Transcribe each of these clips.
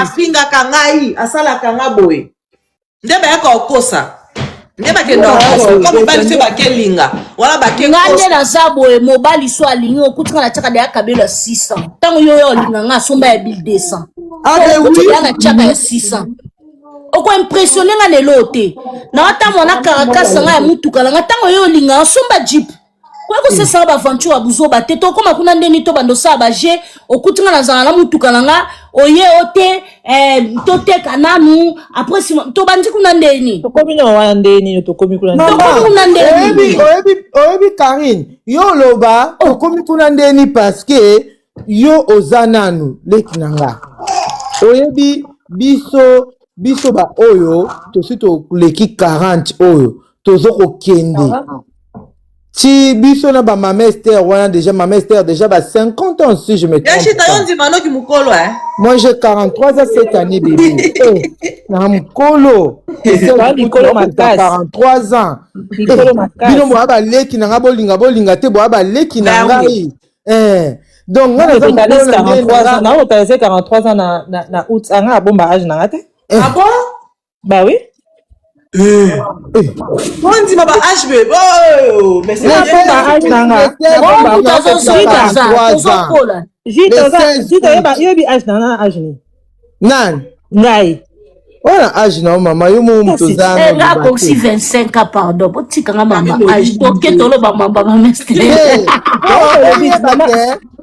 afingaka ngai asalaka nga boye nde bayaka okosa nde bakenda okosa ko mobali fe bakelinga wala bakenga nde naza boye mobali so alingi okutika na tiaka deya kabelo 600 ntango yo olinga nga asomba ya 1200 okutika na tiaka ya 600 oko impressionne nga lelo te na wata mona karakasa nga ya mutuka nga ntango yo olinga asomba jeep kwa kosesa baventure ya buzoba te tokoma kuna ndeni to bandosala baje okutinga na zala na mutuka nga oye ote toteka nanu après to bandi kuna ndeni tokomi na wana ndeni tokomi kuna ndeni oyebi Karine yo loba tokomi kuna ndeni parce que yo oza nanu leki nanga oyebi biso ba oyo tosi toleki 40 oyo tozo kokende si biso na ba Mama Esther wana déjà Mama Esther déjà ba 50 ans si je me trompe. Moi j'ai 43 ans cette année bébé. Na mukolo. C'est 43 ans. Bino mo ba leki na bolinga te bo ba leki na ngai. Donc moi j'ai 43 ans. Na on t'a 43 ans na août anga bomba âge na ngate. Ah bon? Bah oui. On dit ma HB. Oh, mais c'est pas âge nanga. Nan. Ngai. Ona âge na mama yo mo mutozana. Nga koksi 25 ans pardon. Botika nga mama âge. Toke tolo ba mama mestre.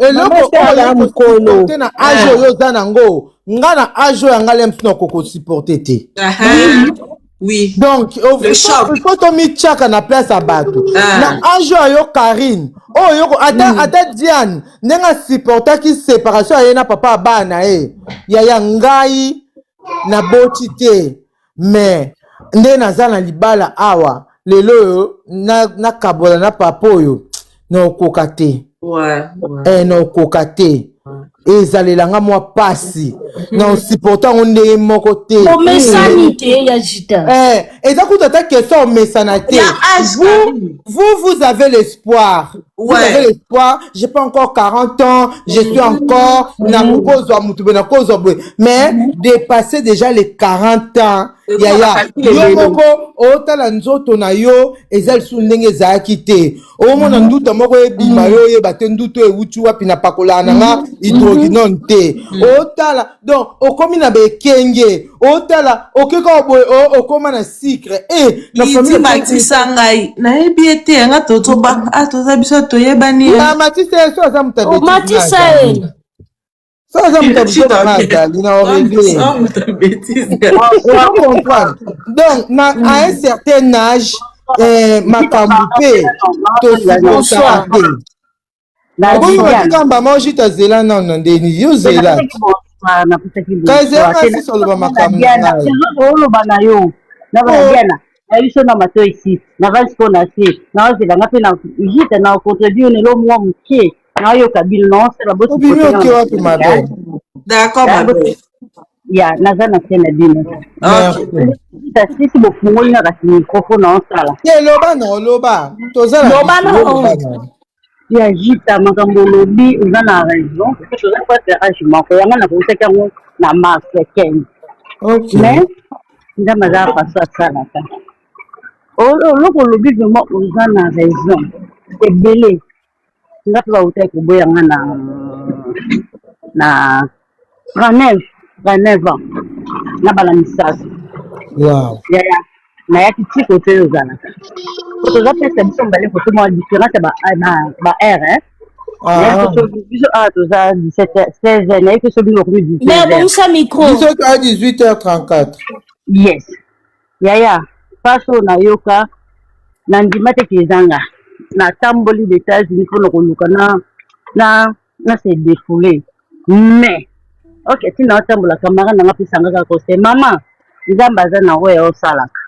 Eloko oya mukolo. Tena âge yo zanango. Nga na âge ya ngale mpino koko supporter te. Oui. Donc, il faut to mi chaka na place à bateau. Na anjo yo Karine. Oh yo ata Diane, nenga supporter ki séparation ayena papa bana ya ngai na botite. Mais nde nazana libala awa lelo na kabola na papa yo no kokate. Ouais. No kokate. Ezalelanga mwa pasi na supportant onde moko te o mesani te ya jita eza kutata question o mesana te vous avez l'espoir vous avez l'espoir j'ai pas encore 40 ans je suis encore na kokozwa mutu na kokozwa boy mais dépasser déjà les 40 ans yaya yo moko otala nzoto na yo ezali su ndenge ezalaki te omona nduta moko ebima yo yeba te nduto ewuti wapi na pakola nanga hydroquinone te otala donc okomi na bekenge otala okeka boye okoma na sucre na famille matisa ngai na ebi ete nga totoba toza biso toyebani matisa so aza mutabeti matisa ça ça me donc à un certain âge makamboupe to bonsoir kamba moji ta zela non ndeni yo zela kaze kasi solo ba makambo olo bana yo na bana ayiso na mato ici na vasco na si na zela ngapi na jita na contribue ne lo mo mke na yo kabilo no c'est la bonne d'accord ya nazana tena dino sisi bofungoli na kasi microphone na sala loba tozala ya jita makambo lobi uzana raison parce que toza pas âge mako yanga na koseka ngo na mars 15 mais ndama za pasa sala ka loko lobi vraiment uzana raison ebele ngapi ba utai kuboya ngana na 39 ans na bala misasi wow ya na ya kitiko te ozana to za pesa biso mbale ko to mo différence ba R ya to biso to za 17 16 na to so biso ko 17 mais bon ça micro biso à 18h34 yes ya paso na yoka na ndimate kizanga na tamboli des États-Unis pour le na se défouler mais ok tina tambola kamara na ngapisanga ko se mama nzamba za na wewe osalaka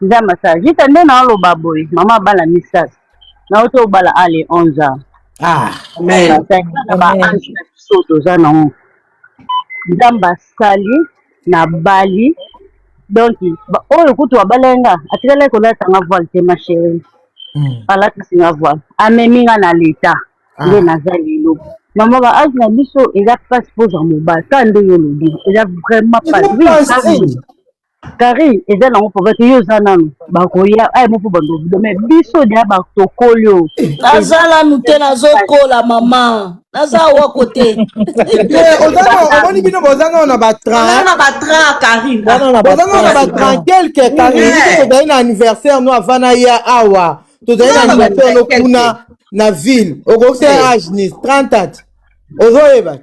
nzamba sa jita nde na lo baboy mama bala misas na auto bala ale 11 ans mais soto za na nzamba sali na bali donc oyo kutu abalenga atikala ko la tanga voile te ma chérie alati singa voile ameminga na leta nde nazali lo Maman ba âge na biso eza passe pour un mobile quand ndenge olobi eza vraiment passe oui Carrie eza nango pour que yo za nanu bakoya ay mo po bando mais biso dia ba tokoli o nazala nute nazokola mama naza wa côté omoni bino bozanga na batran na batran Karine bozanga na batran quelque Karine tozali na anniversaire no avana ya awa tozali na anniversaire no kuna na ville okokuse âge ni 30 ans ozoyeba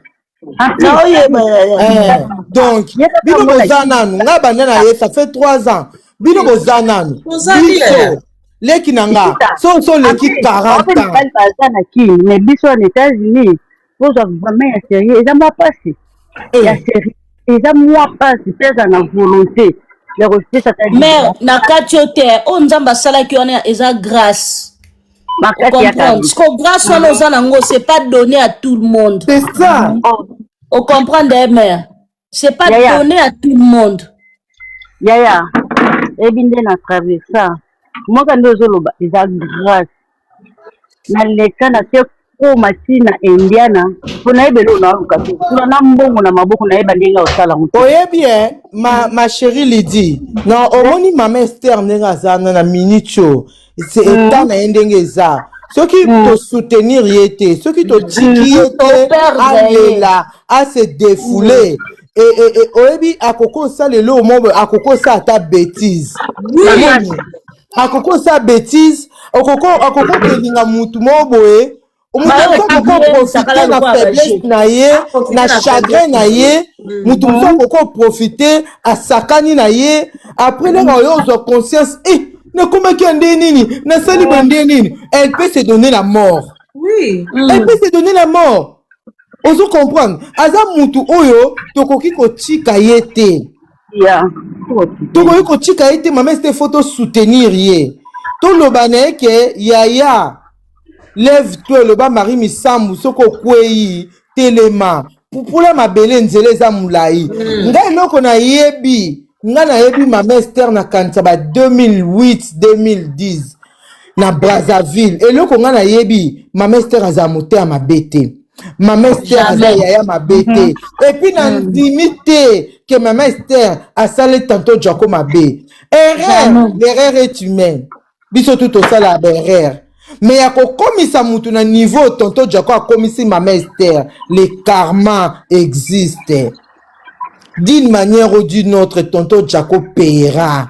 donc bino boza nanu nga banda na ye ça fait 3 ans bino boza nanu biso leki na nga so leki 40 ans baza na kini mais biso en États-Unis pozwa vraiment ya sérieux eza mwa pasi ya sérieux eza mwa pasi pesa na volonté ya kopesa mère na kati yo te oyo nzambe asalaki wana eza grâce. Parce que grâce à nos anangos, c'est pas donné à tout le monde. C'est ça. On comprend des mères. C'est pas donné à tout le monde. Yaya, et bien à travers ça. Moi quand nous allons bas, ils ont grâce. Na leka na te ko matina Indiana. Kuna ebelo na ukapi. Kuna nambongo na maboko na ebandenga osala mutu. Oye bien, ma chérie Lydie. Non, omoni mama Esther nenga zana na minicho. C'est état na ndenge za. Ceux qui te soutenir yété, ceux qui te tiki yété, alela, à se défouler. Et oyebi akoko sa lelo mo akoko sa ta bêtise. Akoko sa bêtise, akoko kelinga mutu mo boye. Akoko profiter na faiblesse na ye, na chagrin na ye, mutu akoko profiter à sakani na ye. Après les yo conscience ne comment qui nini na sali nini elle peut se donner la mort. Oui. Elle peut se donner la mort. Ozo comprendre. Aza mutu oyo tokoki ko tika yete. Ya. Tokoki ko tika yete maman cette photo soutenir ye. To lobane ke yaya lève-toi le bas Marie Misambu soko kwei telema. Pour la mabele nzele za mulai. Ngai loko na yebi. Nga na yebi maman Esther na Kantaba 2008-2010 na Brazzaville. Et loko nga na yebi maman Esther azamote à ma bête. Maman Esther azaya ma bête. Et puis na limité que maman Esther a salé tantôt Jaco ma bête. L'erreur est humaine. Biso tout au sala l'erreur. Mais ya ko komisa mutu na niveau tonto Jaco a komisi maman Esther. Le karma existe. D'une manière ou d'une autre, tonton Jaco payera.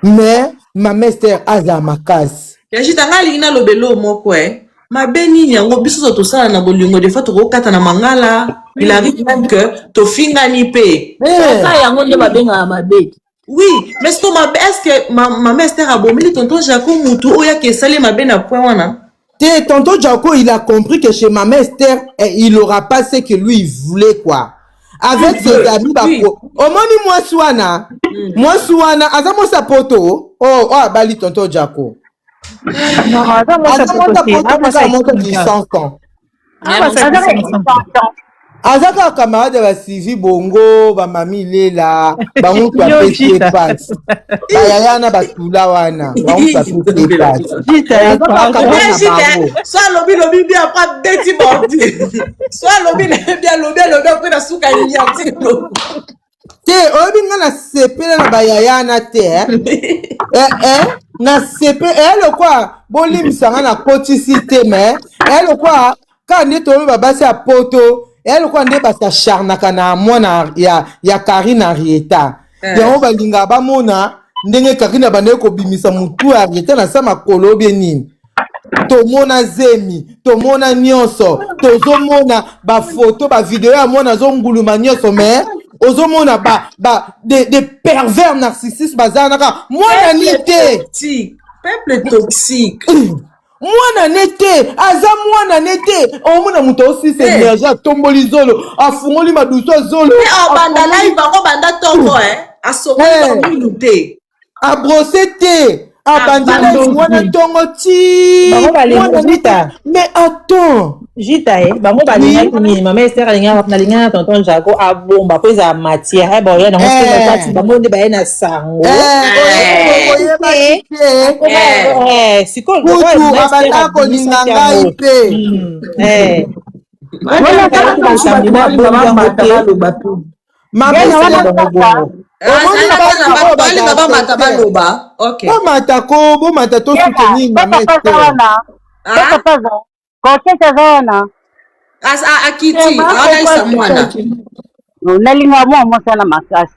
Mais ma Esther aza makas. Yajitanga lina lobelo moko ma beni nyango biso to sala na bolingo de fato ko kata na mangala. Il arrive même que to finga ni pe. Ça yango nde babenga mabe. Oui, mais est-ce que ma Esther a bomeli tonton Jaco mutu oya ke sali ma bena point wana? Tonton Jaco il a compris que chez ma Esther il aura pas ce que lui il voulait quoi. Avec ses amis bako. Omoni moi suana azamo sa poto. Oh bali tonton Jaco. Non, azamo sa poto qui 100 ans. Azaka camarade ba Sylvie Bongo ba mami lela ba mutu apesi passe. Ba yaya na batula wana ba mutu apesi passe. Soit lobi bien pas deti mordi. Soit lobi bien après na suka nyati. Obi nga na sepela na ba yaya na te na sepe elle quoi bolim sanga na kotisite mais elle quoi quand ne to ba basi a poto elle quoi nde basa charnaka na mwana ya Karine Arieta yango balinga ba mona ndenge Karine bande ko bimisa mutu Arieta na sama kolo bien nini to mona zemi to mona nyonso to zo mona ba photo ba vidéo ya mona zo nguluma nyonso mais ozo mona des pervers narcissiques bazanaka mwana nite peuple toxique. Mwana nete aza mwana nete omona muto aussi c'est énergie tomboli zolo afungoli maduso zolo banda live bango banda tongo a sokoli ba minuté a brosser te a bandela mwana tongo ti mwana nita mais attends Jita bango balingaki nini mama Esther alingaka na lingana tonton Jaco abomba po eza matière boya na ngosela kati bango nde baye na sango siko kutu abanda kolinga ngai pe bomata to soutenir mama akiti alalisa mwana nalinga mwa sana makasi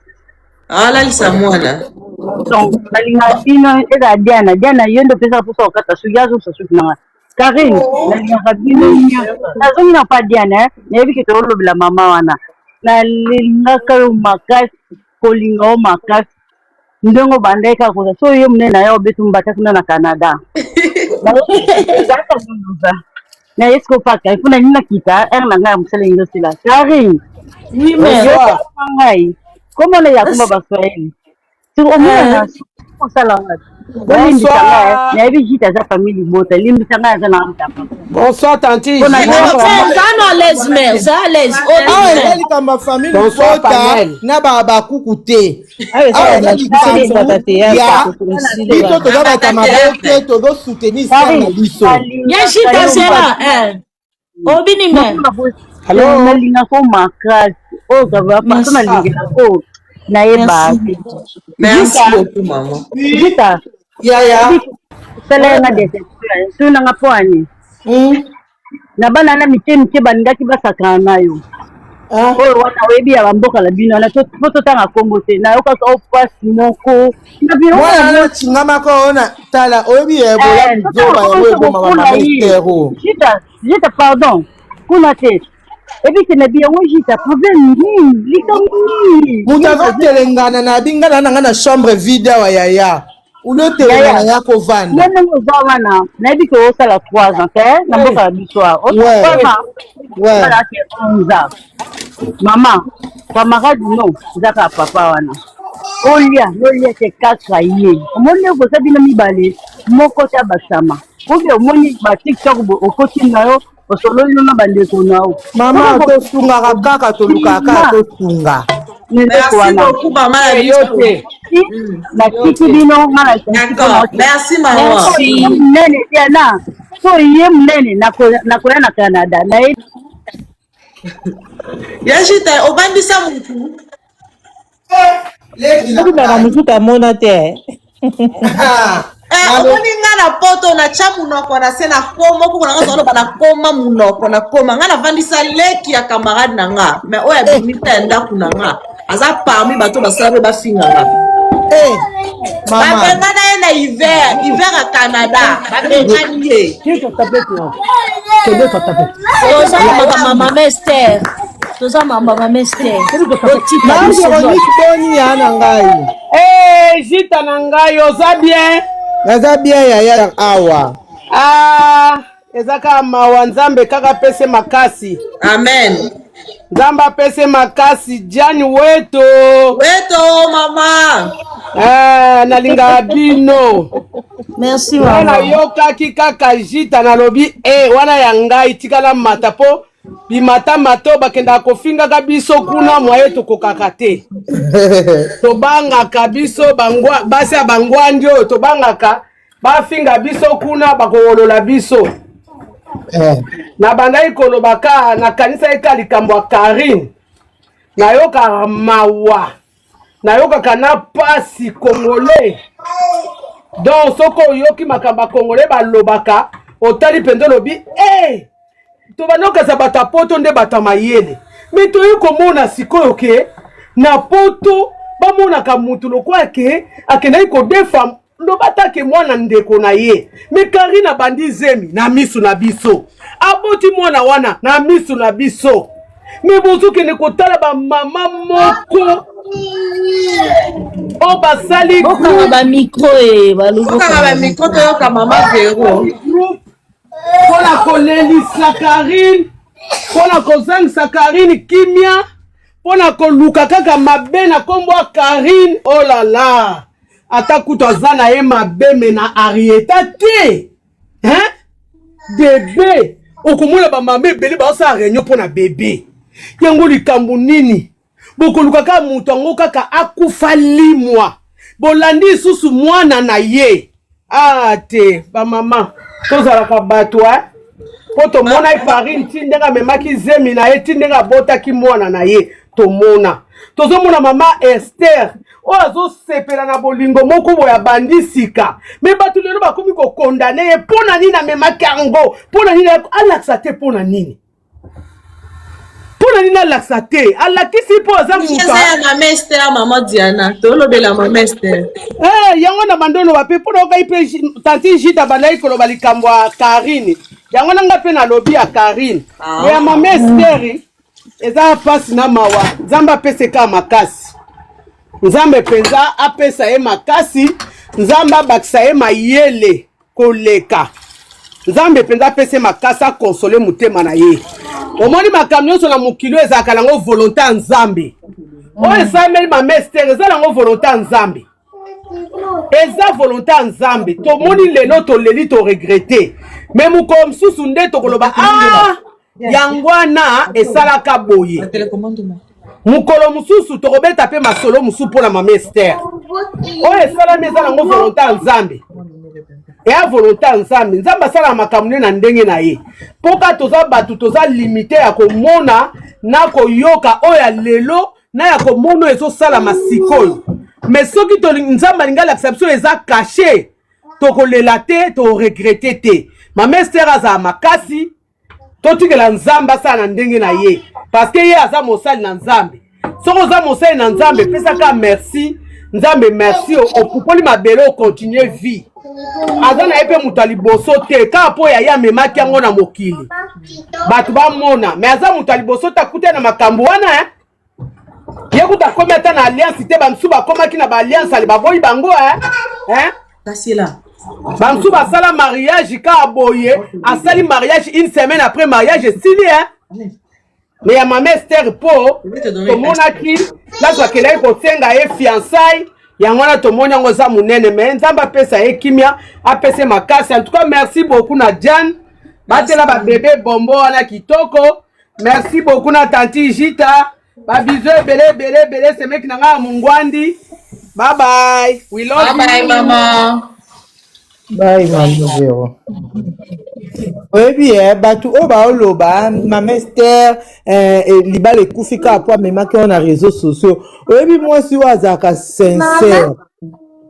alalisa mwana donc nalinga bino eza Diana yondo pesa pusa okata suyazo susu na Karine nalinga bino nazongi na pa Diana nayebi ke tolobela mama wana nalinga ka makasi kolinga makasi ndongo bandeka ko so yo mnena ya obetu mbata kuna na Canada na esko paka ifuna nina kita nanga msele ingosi la Karine oui mais ngai comment le yakuma baswahili tu omona salanga bonsoir na ebi jita za famille bota limbi sanga za na mtapa bonsoir tanti ça à l'aise mais ça à l'aise elle comme famille bota na baba kukuté bito to ba ta mabote to go soutenir ça na biso yashita sera obini mais hello nalinga ko makasi o gaba pa na linga ko na eba merci beaucoup maman jita ya sala na deception tuna ngapwani na bana na miche bandaki basakana nayo oyo wana oyebi ya bamboka la bino na foto tanga Kongo te na yoka ko pasi moko na bino wana chingama ko ona tala oyebi ebola zoba ya webo mama mistero jita pardon kuna te ebi te na biya ngo jita problème nini likamuni mutazo telengana na bingana na chambre vide wa yaya ulo telengana ya ko vanda nene ngo wana na ebi ko osala 3 ans te na mboka la bisoa voilà ke 11 ans mama camarade no zaka papa wana olia te kaka ye omoni ko sabi na mibale moko ta basama obi omoni ba TikTok okoti nayo osololi na bandeko nao mama to sunga kaka to luka kaka to sunga merci beaucoup maman la yote na kiti bino mala d'accord merci maman nene tena so ye mnene na koya na Canada na yashita obandisa mutu na mutuka mona te omoni nga na poto na tya munoko na se na koma okoko nanga zoloba na koma munoko na koma nga navandisa leki ya camarade na nga mais oyo abimita ya ndako na nga aza parmi bato basala mpe bafinganga babenga na ye na hiver ya Canada babengani ye toza mama Esther toza mama Esther Véronique boni ya na ngai jita na ngai oza bien naza bien yaya awa ezaka mawa nzambe kaka pese makasi amen nzambe apese makasi jani weto mama nalinga bino merci wana yokaki kaka jita nalobi wana ya ngai tikala mata po bimata mato bakenda kofingaka biso kuna mwaye tokokaka te tobangaka biso basi ya bangwandi oyo tobangaka bafinga biso kuna bakowolola biso na bandai kolobaka na kanisa eka likambo ya Karine nayoka mawa nayokaka na pasi congolais donc soko oyoki makambo ya congolais balobaka otali pende lobi tobanokasa bato ya poto nde bato ya mayele me toyi komona sikoyo ke na poto bamonaka mutu lokola ke akendaki kodefa lobatake mwana ndeko na ye me Karine abandi zemi na misu na biso aboti mwana wana na misu na biso me bozokende kotala bamama moko o basali okanga bamikro toyoka mama Vero mpona kolelisa Karine mpona kozangisa Karine kimia mpona koluka kaka mabe na kombo ya Karine olala ata kutu aza na ye mabe me na arieta te bebe okomona bamama ebele baosala réunion mpona bebe yango likambo nini bokoluka kaka mutu yango kaka akufa limwa bolandi susu mwana na ye te bamama tozalaka bato po tomona Karine tindenga memaki zemi na ye tindenga botaki mwana na ye tomona tozomona mama Esther oyo azosepela na bolingo moko boya bandi sika me bato lelo bakomi kokondane ye mpona nini amemaki yango mpona nini alakisa te mpona nini mpona nini alakisa te alakisi mpo aza mama Esther mama Diana tolobela mama Esther yango na bandono bape mpona okai mpe tanti jita bandaki koloba likambo ya Karine yango nanga mpe nalobi ya Karine ya mama Esther eza pasi na mawa nzambe apeseka makasi nzambe penza apesa ye makasi nzambe abakisa ye mayele koleka nzambe penza apesa makasi akonsole motema na ye omoni makambo nyonso na mokili ezalaka nango volonté ya nzambe oyo esameli mama Esther eza nango volonté ya nzambe eza volonté ya nzambe tomoni lelo toleli toregrete me mokolo mosusu nde tokoloba yango wana esalaka boye mukolo mususu tokobeta pe masolo musu mpona mama Esther oyo esalami eza nango volonté ya nzambe eya volonté ya nzambe nzambe asala makambo na ndenge na ye mpoka toza bato toza limite ya komona na koyoka oyo ya lelo na ya komona ezosalama sikoyo me soki nzambe alingi alakisa biso eza kashe tokolela te toregrete te mama Esther azala makasi totikela nzambe asala na ndenge na ye parce que ye aza mosali na nzambe soko oza mosali na nzambe pesaka merci nzambe merci opupoli mabele okontinue vie aza na ye mpe moto ya liboso te kaka mpo yaya amemaki yango na mokili bato bamona me aza moto ya liboso te akuta na makambo wana ye kuta akomi ata na alliance te bamisusu bakomaki na baalliance ale baboyi bango bamisusu basala mariage kaka boye asali mariage une semaine après mariage esili me ya mama Esther po tomonaki place bakelaki kosenga ye fiançaille yango wana tomoni yango eza monene me nzambe apesa ye kimia apesa makasi en tout cas merci beaucoup na Diane batela babebe bombo wana kitoko merci beaucoup na tanti Jita babizo ebele semeki na nga mungwandi bye bye we love you bye mama bye mama oyebi bato oyo baoloba mama Esther libala ekufi kaka po amemaki oyo na réseaux sociaux oyebi mwasi oyo azalaka sincère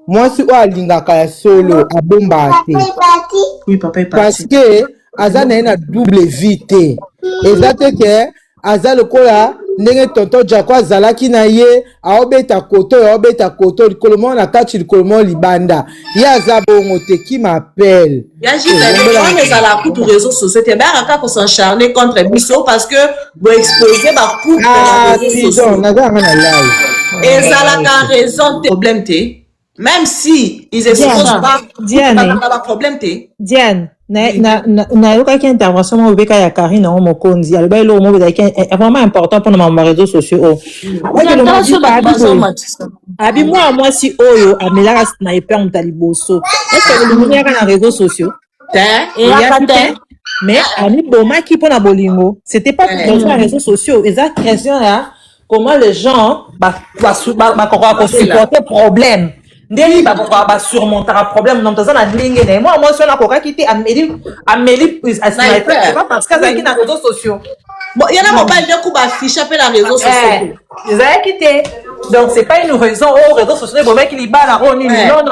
mwasi oyo alingaka ya solo abombaka te parce que aza na ye na double vie te eza te ke aza lokola ndenge tonton Jako azalaki na ye aobeta koto likolo moko na kati likolo moko libanda ye aza bongo te qui m'appelle ezala kutu réseaux sociaux te bayaka kaka s'encharner contre biso parce que boexpose bakouple na réseaux sociaux nazalanga na live ezalaka raison te problème te même si ils exposent pas problème te Diane nayokaki intervention moko obeka ya Karine nango mokonzi aloba eloko moko ezalaki vraiment important mpona mama réseaux sociaux abi mwana mwasi oyo amelaka na eper moto ya liboso estce bolingo yaka na réseaux sociaux mais amibomaki mpona bolingo c'était pas question ya réseaux sociaux eza question ya comment les gens bakoka kosupporter problème ndeli bakoka basurmontaka problème na mtaza na ndenge na moi moi sona kokaki te ameli pas parce que azalaki na réseaux sociaux yana mobile nde kuba affiche pe na réseaux sociaux ezalaki te donc c'est pas une raison aux réseaux sociaux bomaki libala o nini non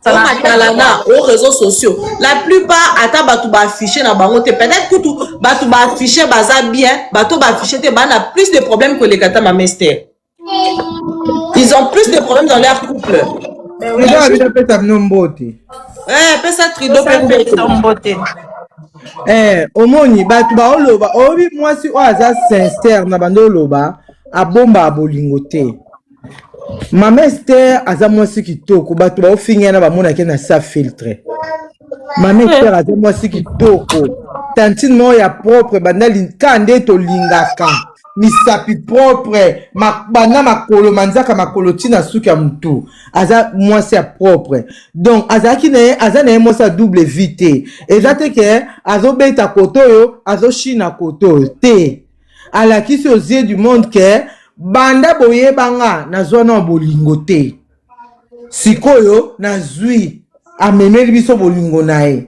ça na aux réseaux sociaux la plupart ata batu ba afficher na bango te peut-être kutu batu ba afficher baza bien batu ba afficher te bana plus de problèmes que les kata mama Esther. Ils ont plus de problèmes dans leur couple. Pesa trido pe omoni bato baoloba oyebi mwasi oyo aza sincère na bando oloba abomba abolingo te mama Esther aza mwasi kitoko bato baofingana bamonaki na sa filtre mama Esther aza mwasi kitoko tantine moko ya propre banda ka nde tolingaka misapi propre banda makolo manzaka makolo tina suki ya mutu aza mwasi ya propre donc azalaki na ye aza na ye mwasi ya double vie te eza te ke azobeta koto oyo azoshina koto oyo te alakisi aux yeux du monde ke banda boyebanga nazwa na bolingo te sikoyo nazwi amemeli biso bolingo na ye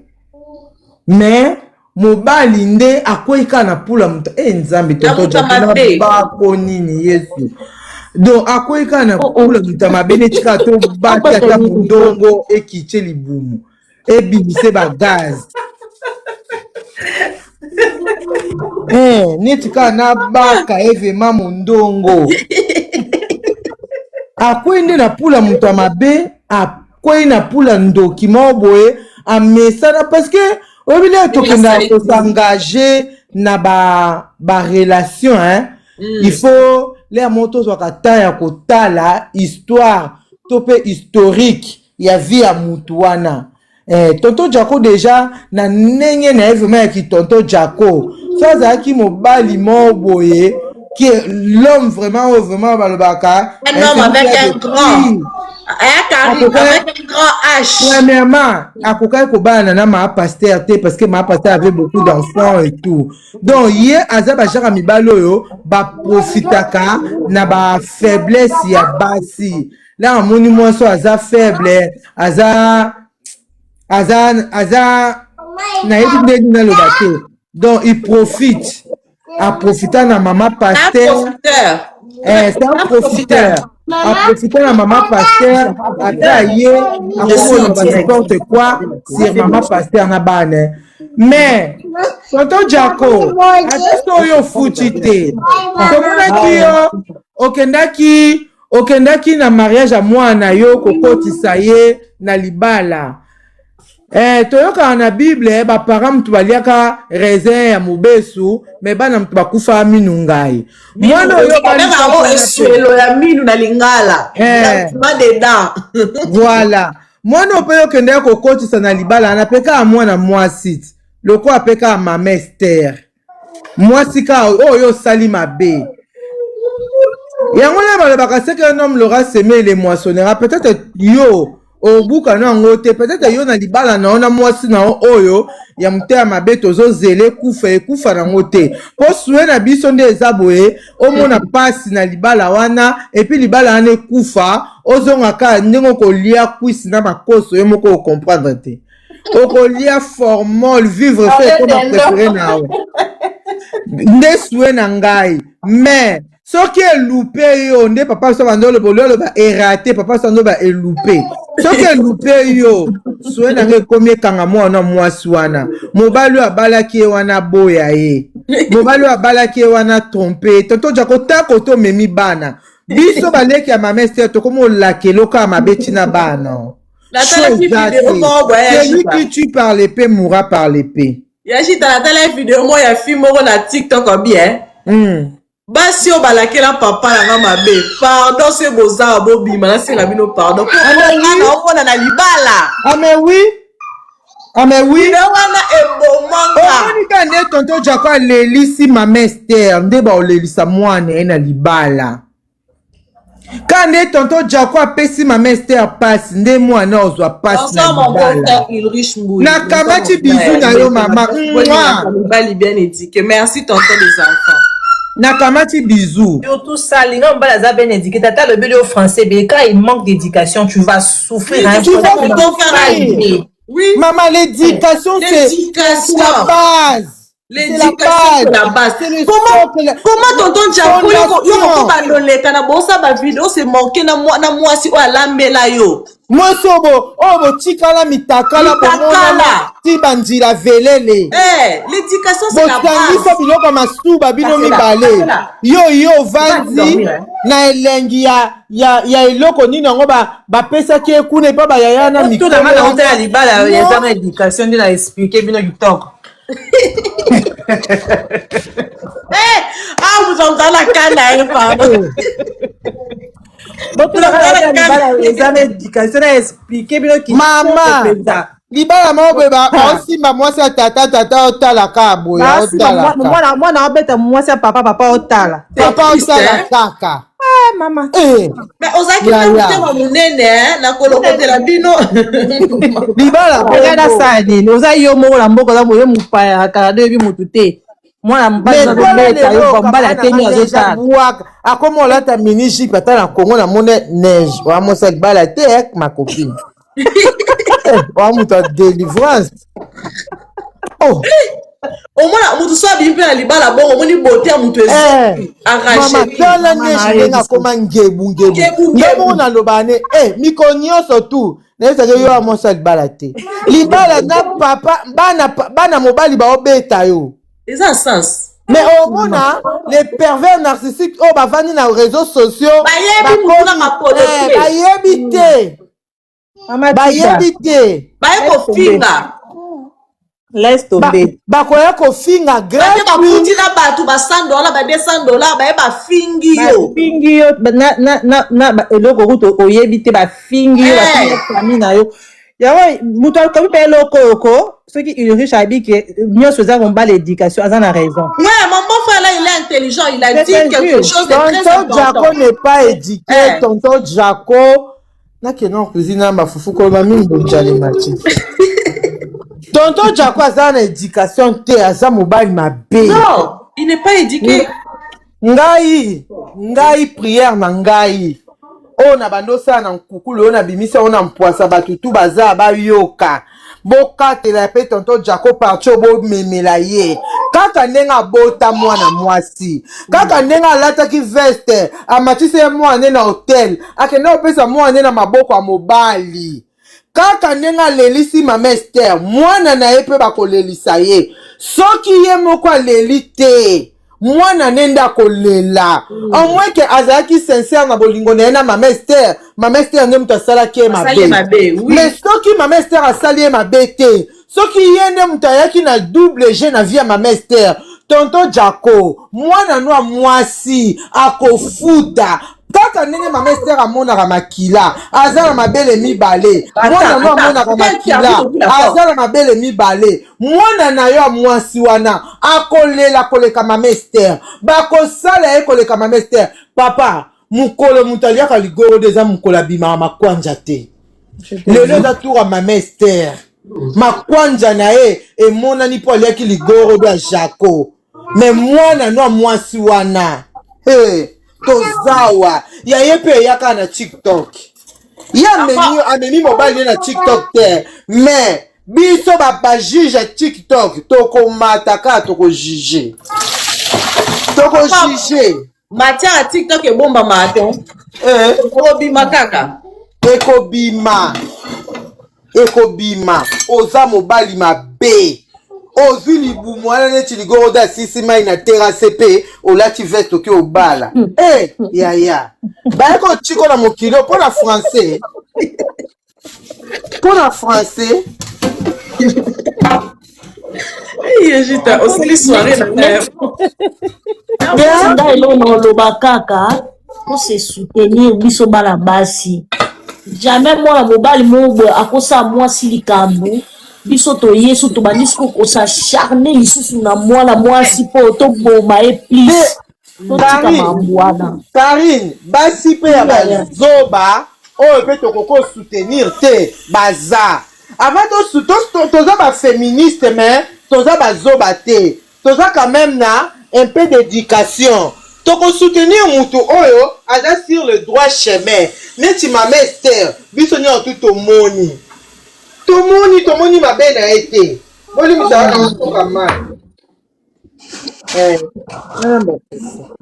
mais mobali nde akweka na pula muta nzambe tonto mabe. bako nini Yesu donc akweka na pula muta mabe netika to bati ata mundongo ekiche libumu ebibise ba gaz netika na baka evema mundongo akwende na pula muta mabe akwei na pula ndoki moboye amesana parce que obile tokenda ko s'engager na ba relation il faut les motos wakata ya kotala histoire tope historique ya vie ya mutu wana tonton Jaco déjà na ndenge na vraiment ya ki tonton Jaco so azalaki mobali moboye qui est l'homme vraiment balobaka un homme avec un grand avec un grand H. Premièrement, akokai kobana na ma pasteur te parce que ma pasteur avait beaucoup d'enfants et tout. Donc hier azaba jara mibalo yo ba profitaka na ba faiblesse ya basi. Là on moni moi so aza faible, aza na yebi na lo baté. Donc il profite. A profiter na maman pasteur. C'est un profiteur. A profiter na maman pasteur. Ataye, a n'importe quoi sur maman pasteur na bane. Mais tonton Jaco, attesto yo futite. Okendaki na mariage a mwana yo kokotisa ye na libala. Toyoka na Bible ba parents mutu baliaka raisin ya mubesu mais bana mutu bakufa minu ngai mwana oyo balika esuelo ya minu na lingala na dedans voilà mwana opeyo kende ko kotisa na libala na peka mwana mwasi loko apeka mama Esther mwasi ka oyo sali mabe yango na balobaka c'est qu'un homme l'aura semé les moissonnera peut-être yo obuka na ngote peut-être yo na libala na ona mwasi na oyo ya mtea mabe tozo zele kufa na ngote po suwe na biso nde ezaboye omona pasi na libala wana et puis libala ane kufa ozonga ka ndenge kolia kwisi na makoso yo moko comprendre te okolia formol vivre fait comme préféré na o nde suwe na ngai mais soki elupe yo nde papa so bandolo bololo ba erate papa so ndo ba elupe soki elupe yo soe na nge komi kanga mwana mwasi wana mobali abalaki wana boya ye mobali abalaki wana trompe tonton Jaco tako to memi bana biso baleki ya mama Esther to komo lakelo ka mabeti na bana celui qui tue par l'épée mourra par l'épée yashita na tala vidéo mo ya film moko na TikTok bien basi o balakela papa na mabe pardon c'est boza bobima na singa bino pardon ana okona na libala mais oui na wana ebomanga oni ka nde tonton Jaco alelisi mama Esther nde ba olelisa mwana na libala ka nde tonton Jaco apesi mama Esther passe nde mwana ozwa passe na libala na kamati bizu na yo mama bali bien éduqué merci tonton des enfants na kamati bisous. Surtout ça, les gens sont bien éduqués. T'as le bélier au français, mais quand il manque d'éducation, tu vas souffrir. Tu vas souffrir. Oui. Maman, l'éducation, c'est la base. L'éducation, c'est la base. Comment tonton Jaco yo bandoleka na bosa ba vidéo c'est manqué na mwasi o alambela yo. Moi sobo obo tikala mitakala bomona ti banjira velele. L'éducation c'est la base. Botangisa biloko masuba bino mibale. Yo vandi na elengi ya eloko nini ngo ba pesa ke kuna pa ba yaya na mikolo. Tout na honte ya libala ya zama éducation ndi na expliquer bino kitoko. Vous entendez la canne, pardon. Maman, libala mobeba osimba mwasi tata otala ka boya otala mwana obeta mwasi papa otala kaka mama mais ozaki na mutema munene na kolokotela bino libala ogana sani oza yo moko na mboka za moyo mupaya kala de bi mutu te mwana mbala yo mbala teni azotala akoma olata mini jipe ata na Congo na mone neige wamosa libala te ma copine wa mutu a délivrance Au moins mutu so bi mpe na libala bongo moni beauté mutu Mama, arraché. tala neige ndenga koma ngebu. Ndemo na lobane, miko nyonso tu. Nesa ke yo amosa libala te. Libala na papa, bana mobali ba obeta yo. C'est un sens. Mais au moins, les pervers narcissiques, bah, vanni dans les réseaux sociaux, Laisse tomber. Bakoya ko finga gratuit. Ba kuti na batu ba $100 ba $200 ba fingi yo. Fingi yo na eloko kuto oyebite ba fingi yo ba famille na yo. Yawa muto comme pe loko ceux qui il riche habit que mieux faisant on bat l'éducation azan a raison. Ouais, mon frère là il est intelligent, il a dit quelque chose de très important. Tonton Jaco n'est pas éduqué, tonton Jaco na que non cuisine ma fufu ko ba mingo njale mati. Tonton Jaco azan éducation te azan mobile ma bé. Non, il n'est pas éduqué. Ngai prière na ngai. On a bandosa na nkukulu on a bimisa on a mpoasa batutu baza ba yoka. Boka te la pe tonton Jaco parcho bo memela ye. Kaka nenga bota mwana mwasi. Kaka nenga lata ki veste. Amatise mwana na hotel. Akena opesa mwana na maboko a mobali. Kaka nenga lelisi mama Esther. Mwana na epe bako lelisa ye. Soki ye moko lelite. Mwana nenda kolela. Au moins que azaki sincère na bolingo na mama Esther. Mama Esther ne muta sala ki ma bé. Mais soki mama Esther a sali ma bête. Soki yene muta yaki na double G na via mama Esther. Tonton Jaco, mwana noa mwasi akofuta. Kaka nene mama Esther amona makila. Azala mabele mibale. Mwana noa mona makila. Azala mabele mibale. Mwana na yo mwasi wana akolela koleka mama Esther. Bako sala e koleka mama Esther. Papa, mukolo mutalia kaligoro deza mukola bima makwanja te. Lelo da tour mama Esther. Makwanja na e mona ni po aliaki ligoro do Jaco. Mais mwana no mwasi wana. Tozawa. Ya yepe yaka na TikTok. Ya ameni mobile na TikTok te. Mais biso ba juge TikTok. Toko mataka toko juge. Toko juge. Matière à TikTok et bomba maton. Ekobima kaka. Ekobima. Oza mobali mabe. Ozwi libumu wana neti ligoro da sisi mai na terrasse pe olati veste oki obala. Yaya. Bayako chiko na mokilo pour la français. Pour la français. Yejita, osili soirée na terre. Nda elona oloba kaka pour se soutenir biso bana basi. Jamais mwana mobali mobo akosa mwasi likambo. Biso to yesu to banisiko ko sa charner lisusu na mwana mwasi po to boma e please. Karine, basi pe ya bazoba oyo pe tokoko soutenir te baza. Avant toza ba féministe mais toza bazoba te. Toza quand même na un peu d'éducation. Toko soutenir mutu oyo aza sur le droit chemin. Neti mama Esther, biso nyo tout au moni. Tomoni mabe na ete. Boli mutana mtoka mali.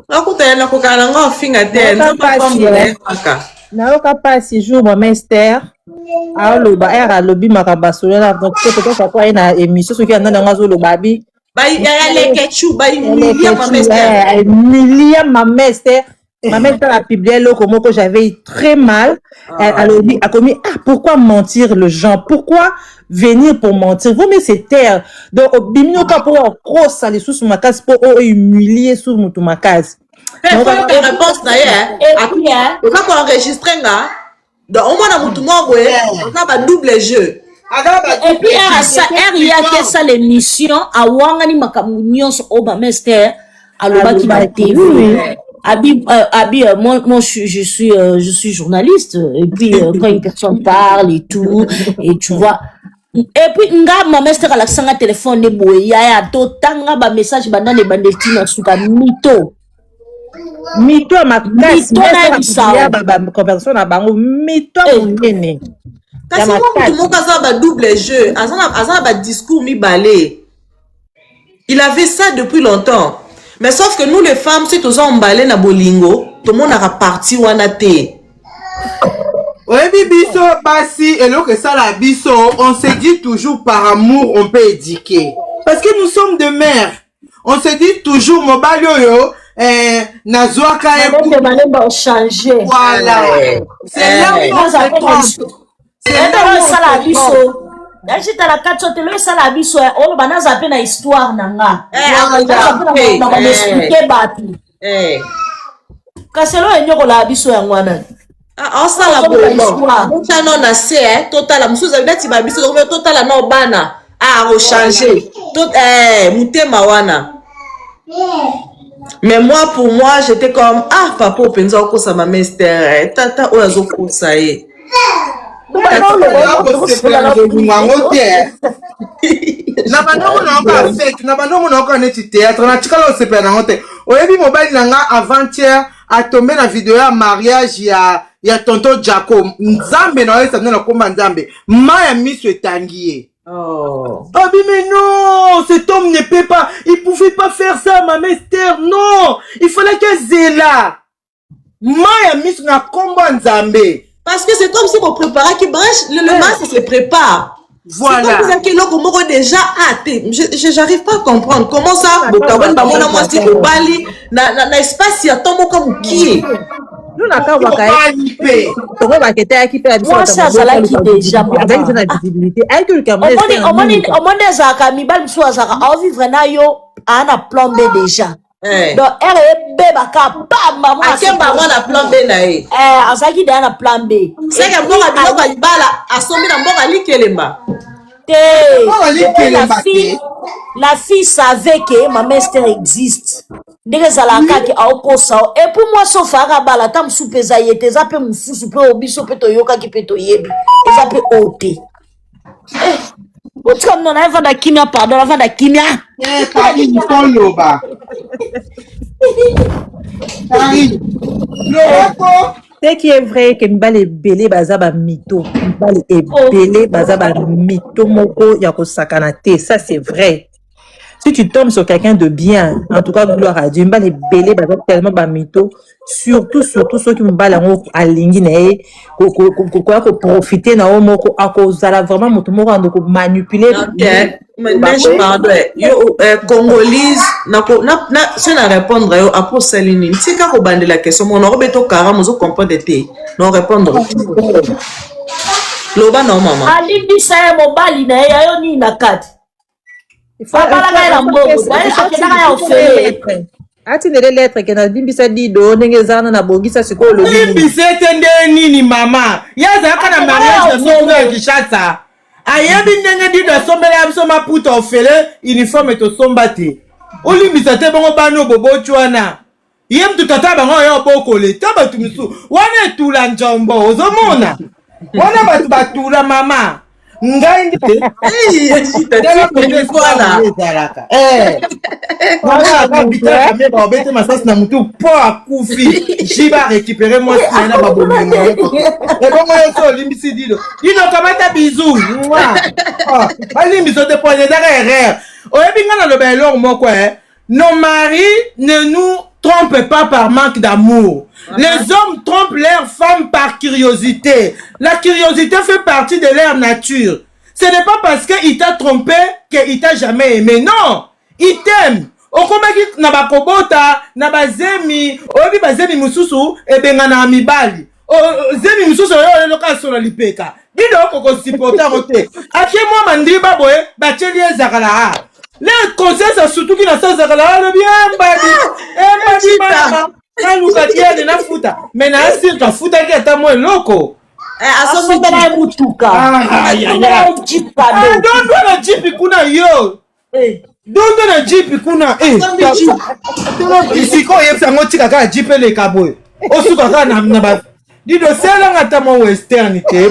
Nakuta na kokana ngo finga te. Na oka pasi jour mama Esther. Aloba era lobi makabasolo na donc peut-être ça peut na émission ce qui en dans ngazo lobabi. Ya lekechu ba Emilia mama Esther. Emilia mama Esther. Ma mère a publié l'eau comme que j'avais très mal. Elle a commis, pourquoi mentir le gens? Pourquoi venir pour mentir? Vous mais c'est terre. Donc, bimino ka pour cross ça les sous ma case pour humilier sur ma case. Donc, la réponse d'ailleurs, on va enregistrer là. Donc, au moins, on a un double jeu. Et puis, il y a ça l'émission, à Wangani Makamunions au Bamester, à l'Obaki TV. Moi, je suis journaliste. Et puis, quand une personne parle et tout, et tu vois. Et puis, ma mère à la sanga téléphone de boya, totanga ba message bandan les bandeti na suka mito. Mito ma casse. Mito conversation na bango mito nene. Kasi mo mutu mo kaza ba double jeu, azana ba discours mi balé. Il avait ça depuis longtemps. Mais sauf que nous les femmes, si tous emballés na bolingo, tout le monde a parti wanate. Oui, biso, basi, et là que ça la biso, on se dit toujours par amour, on peut éduquer. Parce que nous sommes de mères. On se dit toujours, mon balio, nazwaka va changer. Voilà. C'est là où on se trompe. C'est là où on se trompe. J'étais à la 4 sauter le salabiso on va na zaper na histoire nanga on expliquer batu kaselo enyoko la biso ya ngwana on sala bon ça non na c'est total musuza bidati ba biso total na obana changer tout mutema wana. Mais moi pour moi j'étais comme papa openza ko sa mama Esther tata oyazo ko sa ye na bandomo na encore fête na bandomo na encore neti théâtre na tikala osepela nango te oyebi mobali nanga avant-hier atombe na video ya mariage ya tonton Jacob nzambe na oyo samedi na komba nzambe maya miso etangi ye. Oh mais non, cet homme ne peut pas, il pouvait pas faire ça, ma Esther, non, il fallait qu'elle zéla. Maya miso na komba nzambe. Parce que c'est comme si on préparait qui branche, le masque se prépare. Voilà. C'est comme si déjà j'arrive pas à comprendre comment ça. Na espace ya tomo comme qui. Nous n'a qu'à voir moi ça zala qui déjà avec la visibilité avec le caméra on monte zaka mibal so zaka au vivre na yo ana plan B déjà. Donc RB baka bam maman akemba wana plan B na ye azaki da na plan B c'est que mboka biloko libala asombi na mboka likelemba la fille savait que maman Esther existe ndenge zalaka ki aokosa et pour moi sauf arabala tam soupeza yete za pe mufusu pe obiso pe toyoka ki pe toyebi eza pe ote comme non avant da kimia pardon avant da kimia Kari Koloba. Kari. Ce qui est vrai que mbale belé bazaba mito, mbale belé bazaba mito moko yako sakanate, ça c'est vrai. Si tu tombes sur quelqu'un de bien, en tout cas gloire à Dieu, mbale belé bazaba tellement ba mito, surtout ceux qui mbala ngo alingi na e ko profiter na o moko akozala vraiment moto moko andoko manipuler. Mais je pardon, yo congolise na c'est na répondre yo après Celine si ka ko bande la question mon robeto kara mozo comprendre te non répondre loba non maman ali bisa ya mobali na yo ni na kati il faut bala la mbogo bale shakena ya ofele ati ndele lettre ke na bimbisa dido ndenge zana na bongisa sikolo bimbisa tende nini mama yaza kana mariage na songo ya Kishasa ayebi ndenge dido asombela biso maputa ofele uniforme to somba te olimbisa te bongo bano bobo chwana ye mtu tata bango yo bokole taba tumisu wana etula njombo ozomona wana batu batula mama ngai ndite bete masasi na mutu po akufi jiba récupérer moi na babongo ebongo yeso olimbisi dido kamata bizu balimbiso te poigne derrière oyebi nga na loba eloko moko nos maris ne nous trompent pas par manque d'amour. Les hommes trompent leurs femmes par curiosité. La curiosité fait partie de leur nature. Ce n'est pas parce qu'il t'a trompé qu'il t'a jamais aimé. Non, il t'aime. Okomaki na bakobota, na bazemi, obi bazemi mususu, ebenga na amibali. Zemi mususu yo loka solo lipeka. Dido koko supporter ote. Akie moi mandri baboye, bacheli ezakala. Les conseils surtout qui n'a pas le bien badi. Lukatia na futa. Mais na asir ta futa ki ata mo loko. Asomo na mutuka. Dondo na jipi kuna yo. Dondo na jipi kuna isiko yepsa ngotika ka jipe le kaboy. Osuka ka na ba. Dido sela ngata mo western te.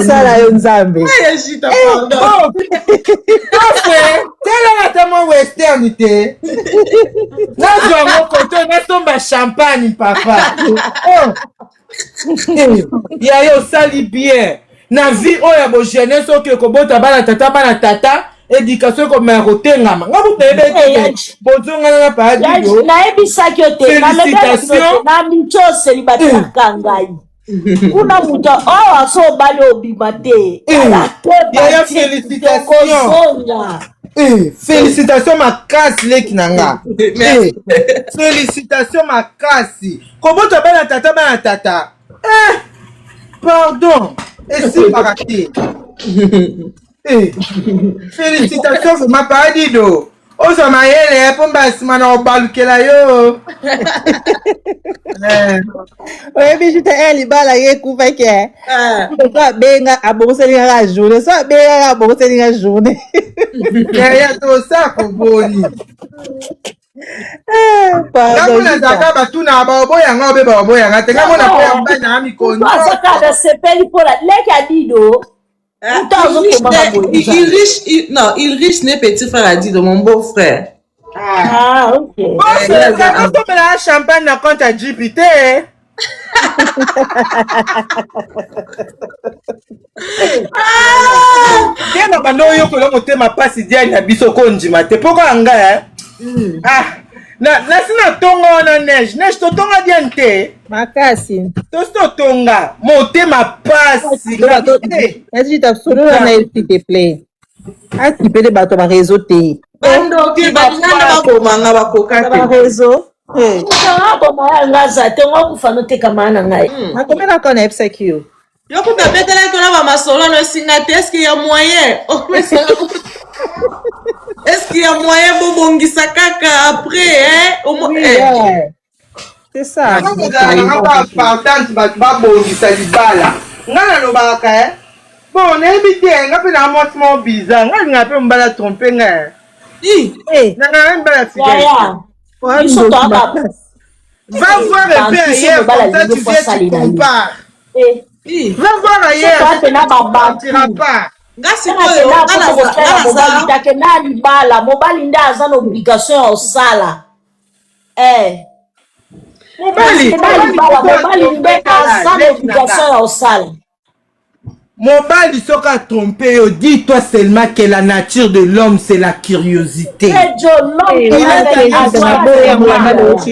Ça là nzambe. Tela ngata mo western te. Na zo koto na tomba champagne papa. Ya yo sali bien. na vie oyo bo jeunesse oke ko bota bana tata éducation comme un rotengama nga butebe bozonga na paradis yo nayebisaki yo te félicitations na micho célibataire ngai kuna mutu oyo asobali obima te yaya félicitations félicitations makasi leki na nga félicitations makasi kobota bana tata pardon esimbaka te félicitations vraiment paradido oza mayele mpo mbasima na obalukela yo oyebi jute libala ye kufaki so abenga abongoselingaka journée so abengaka abongoselinga journée yaya tosako boni ntango nazalaka batuna baoboyanga obe baoboyanga te ngai mona mpo ya mbana mikondo azaka na sepeli mpola leki adido il riche n'est petit frère a dit de mon beau frère. Ah, ok. Otomela champagne na compte à JPT. Tena bando yo ko motema pasi dia na biso ko ndima te poko anga na sina tonga na neige to tonga bien te makasi to tonga motema pasi est-ce que tu as na s'il te plaît tu peux bato ba réseau te bando ki ba komanga ba kokate ba réseau ngaza te ngokufana otekamana ngai nakomela kona epsaki yo yokuta betelaki ona bamasolo no esinga te est-ce qu'il y a moyen est-ce qu'il y a moyen bobongisa kaka après c'est ça partante babongisa libala nga nalobaka bon nayebi te nga mpe na moisement bizarre nga linga mpe mobala trompe nga nanga mbala biso toaka va voir un peu ailleurs comme ça tu viens tu compares va voir ailleurs tu ne pas ngasitakenda libala mobali nde aza na obligation ya osala mobali nde aza na obligation ya osala Mobali soka trompé yo, dis-toi seulement que la nature de l'homme c'est la curiosité.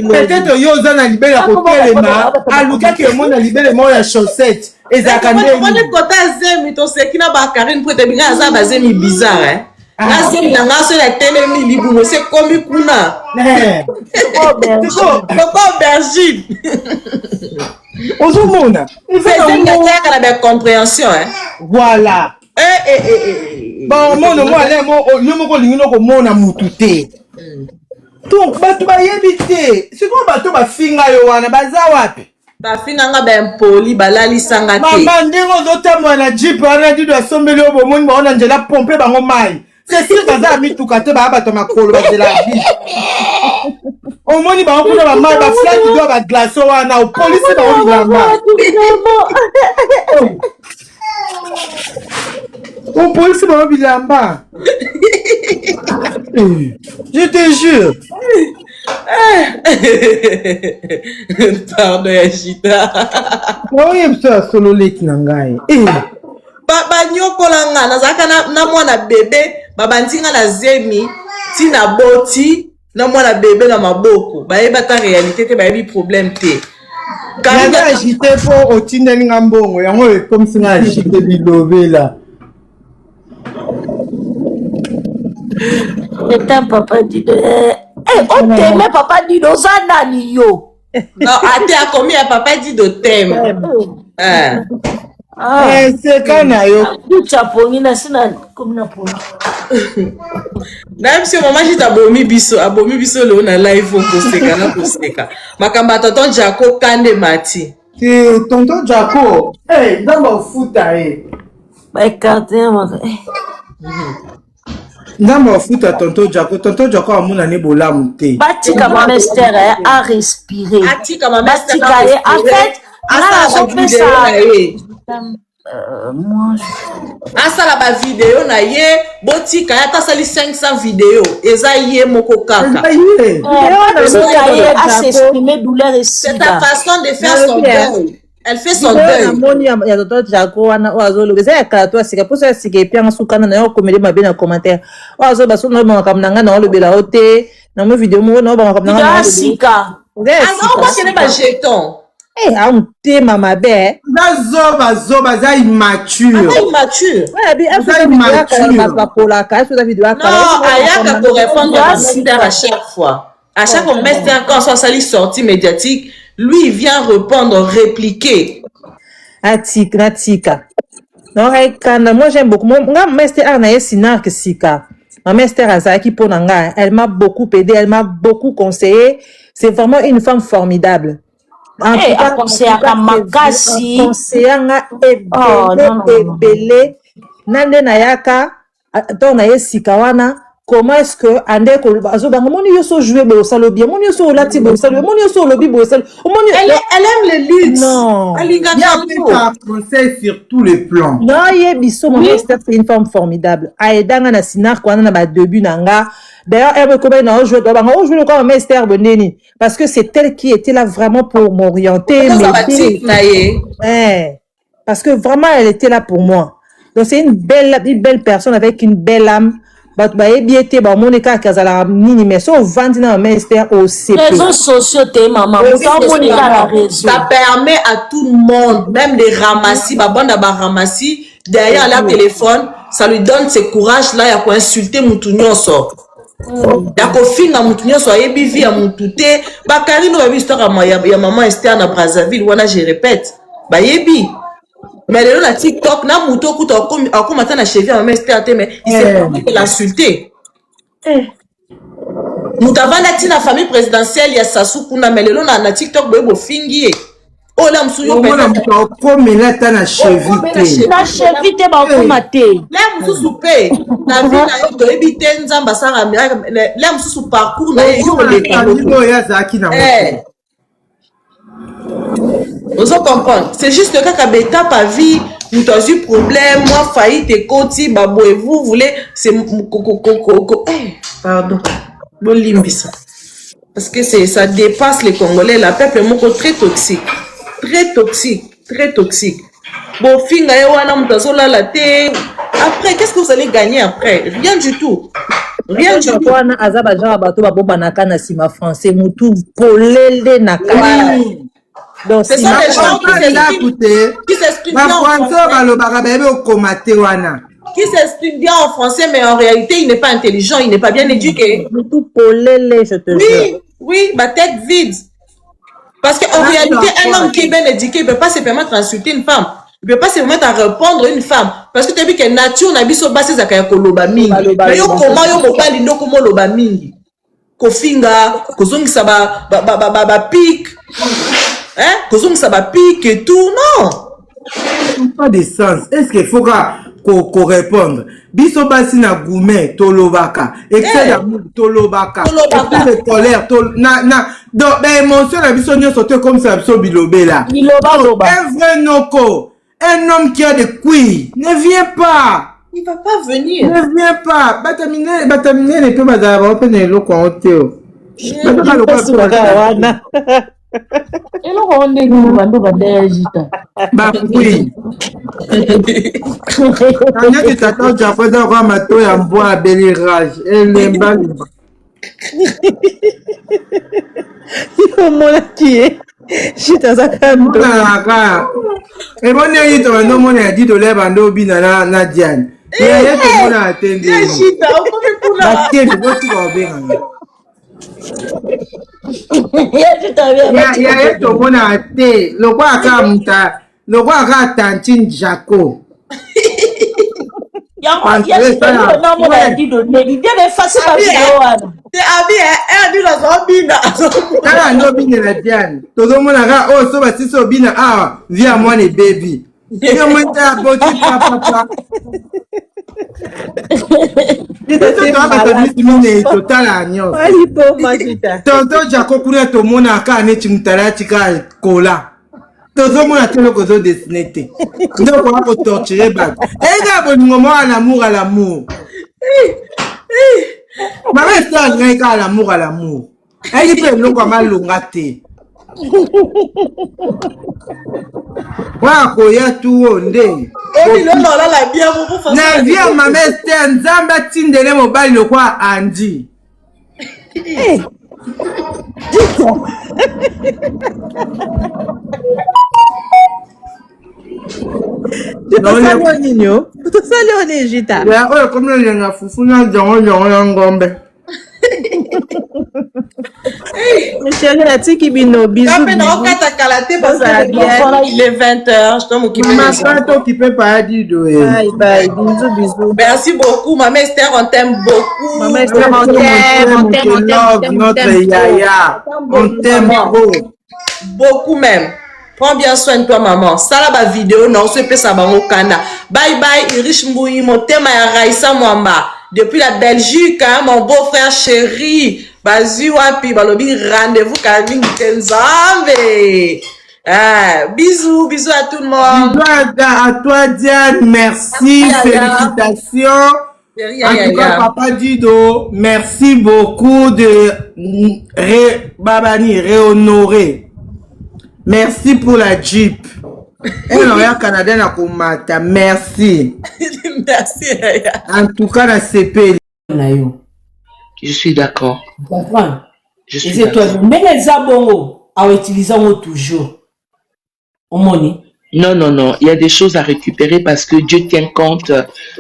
Peut-être yo zana libela kotelema, aluka ke mona libela mo ya chaussette. Ezakande. On est côté zemi to sekina ba Karine pour te binga za ba zemi bizarre La zemi na ngaso la telemi libu c'est comme kuna. Pourquoi aubergine? Ozomona. Il fait une compréhension Voilà. Bon mono moi les mots yo moko lingino ko mona mutu te. Donc batu ba yebite. C'est quoi batu ba finga yo wana baza wapi? Ba finga nga ba impoli balali sanga te. Mama ndingo zotamwa na jeep wana dido asombeli obo moni ba ona njela pomper bango mai. C'est sûr baza mituka te ba bato makolo ba de la vie. Au moni ba okuna ba mai ba flat do ba glace wana au police ba oni lamba. Au police ba oni lamba. Je te jure. Pardon Yashita. Oui, ça solo leki na ngai. Ba nyokola nga nazaka na mwana bébé babantinga na zemi tina boti na mwana bébé na maboko bayeba ta réalité te bayebi problème te kanga agité po otindeli nga mbongo yango comme singa agité bilobela Etant papa Dido on t'aimait papa Dido ça nani yo non ate a commis à papa Dido t'aime c'est kana yo chapongi na sina comme na pongi na msi mama jita abomi biso le na live ko seka makamba tonton Jaco kande mati tonton Jaco ndamba ufuta ba carte maka ndamba ufuta tonton Jaco amuna ne bolamu te batika ma mystère a respirer atika ma mystère en fait moi asala ba vidéo na ye botika ya tasali 500 vidéo eza ye moko kaka s'exprimer douleur et c'est ta façon de faire son deuil Elle fait son na deuil. moni ya toto Jaco wana oazolo eza ya kala to asika poso ya sika epianga sukana na yo komele mabe na commentaire oazo baso na makambo na nga na olobela o te na mo video mo na makambo na nga na sika Kene ba jeton. amutema mabe zoba za immature Immature. bakolaka esoza video Non, ayaka pour répondre à ministère à chaque fois. À chaque ministère, quand ça lit sortie médiatique, lui, il vient répondre, répliquer. natika donc ekanda moi j'aime beaucoup nga mester ar na ye sinark sika ma mester azalaki mpo na nga elle m'a beaucoup aidé, elle m'a beaucoup conseillé, c'est vraiment une femme formidable. En tout cas, conseillanga ebele nande na yaka to na ye sika wana. Comment est-ce que ande ko azobanga moni yo so jouer bo salo bien moni yo so lati bo salo moni yo so lobi bo salo elle aime le luxe. Non, elle y a un conseil sur tous les plans. Non, yebiso mon Esther c'est une femme formidable. Aidanga na sinar ko na ba début nanga. D'ailleurs elle me connaît na jouer do banga o jouer comme Esther Boneni parce que c'est elle qui était là vraiment pour m'orienter, parce que vraiment elle était là pour moi. Donc c'est une belle personne avec une belle âme. Réseaux sociaux, maman. Ça permet à tout le monde, même les ramassis, ramassis, derrière leur téléphone, ça lui donne ce courage-là, il y a quoi insulter Moutounioso. Il y a quoi finir Moutounioso, il y a bivi à Moutouté, Bakarino a vu histoire à il y a maman Esther à Brazzaville, voilà, je répète. Bah, yebi. Mais là, la TikTok, na mouto kout encore maintenant na cheville à Esther, mais il s'est permis de l'insulter. Moutavana tina famille présidentielle, il y a Sassou Kuna, mais là, na TikTok, boy, fingi. Oh là, m'souyo peut-être. Comme là, t'as la cheville. La cheville, t'es pas comme maté. Là, m'souyo soupé. La vie, na yo, to ebite nzamba sara, là, m'souyo parcours, na yo, vous comprenez? C'est juste que quand bêta pas vie, nous avons eu problème, moi faillite et côté, babo et vous voulez, c'est pardon, bon limbisa. Parce que ça dépasse les Congolais, la peuple est moko très toxique, très toxique, très toxique. Bon, finga et wana mutazola la té. Après, qu'est-ce que vous allez gagner après? Rien du tout. Rien du tout. Donc, c'est ça les gens qui s'expriment bien en français, mais en réalité, il n'est pas intelligent, il n'est pas bien éduqué. Oui, oui, ma tête vide. Parce qu'en réalité, un homme qui est bien éduqué, il ne peut pas se permettre d'insulter une femme. Il ne peut pas se permettre à répondre à une femme. Parce que tu as vu que nature n'a pas sur base de koloba mingi. Mais yo comment yo mobali ndo komo loba mingi. Kofinga, kozongi sa ba pique. Hein? Kozongi sa ba pique et tout, non. Pas de sens. Est-ce qu'il faut qu'on réponde? Biso basi na gourmet tolobaka. Excès d'amour tolobaka. Excès de colère donc ben émotion la biso nyo sauter comme ça biso bilobe là. Un vrai noko. Un homme qui a des couilles ne vient pas. Il va pas venir. Ne vient pas. Batamine ne peut pas avoir peine le compteur. Bah oui. Quand tu t'attends, tu as fait un ramato et un bois à bélirage. Et les balles. Qui est? Je t'ai et bon, il y a dit de l'air bando bina na Diane. Il y a tout le monde à attendre. Il y a tout le monde à attendre. Le roi a Tantine Jaco. Tozo dessiné. Donc on va torturer bac. Et là à l'amour. Ma mère c'est un à l'amour. Elle dit que l'on va mal l'ongate. wakoya tuwo nde Lelo olala bien beaucoup façon. na vie ya mama Esther nzambe atindele mobali lokwa andi Tosali nini yo? Tosali nini Jita? ya oyo komi olenga fufu na jongo ya ngombe Chérie, natiki bino bisous. Kape na okata kalate parce que il est 20h, je dois m'occuper des mama enfants. to occupé par dido Bye bye, bisous. Merci beaucoup, maman Esther, on t'aime beaucoup. Maman Esther, on t'aime, notre yaya on t'aime beaucoup Beaucoup même. Prends bien soin de toi, maman. Ça là, ma vidéo, non, c'est pas ça, kana. Bye bye, Irish Mboui, mon thème à Raissa Mwamba. Depuis la Belgique, hein, mon beau-frère chéri. Bazi wapi, balobi, rendez-vous, Karim Kenzambe. Bisous à tout le monde. à toi Diane, merci, félicitations. En tout cas, papa Dido, merci beaucoup de réhonorer. Merci pour la Jeep. Et l'Orient canadien à Kumata, merci. Merci, Yaya. En tout cas, la CP. Je suis d'accord. Vous comprenez? Je suis Et c'est toi, d'accord. mais les abongos, à utiliser toujours. Au money. Non. Il y a des choses à récupérer parce que Dieu tient compte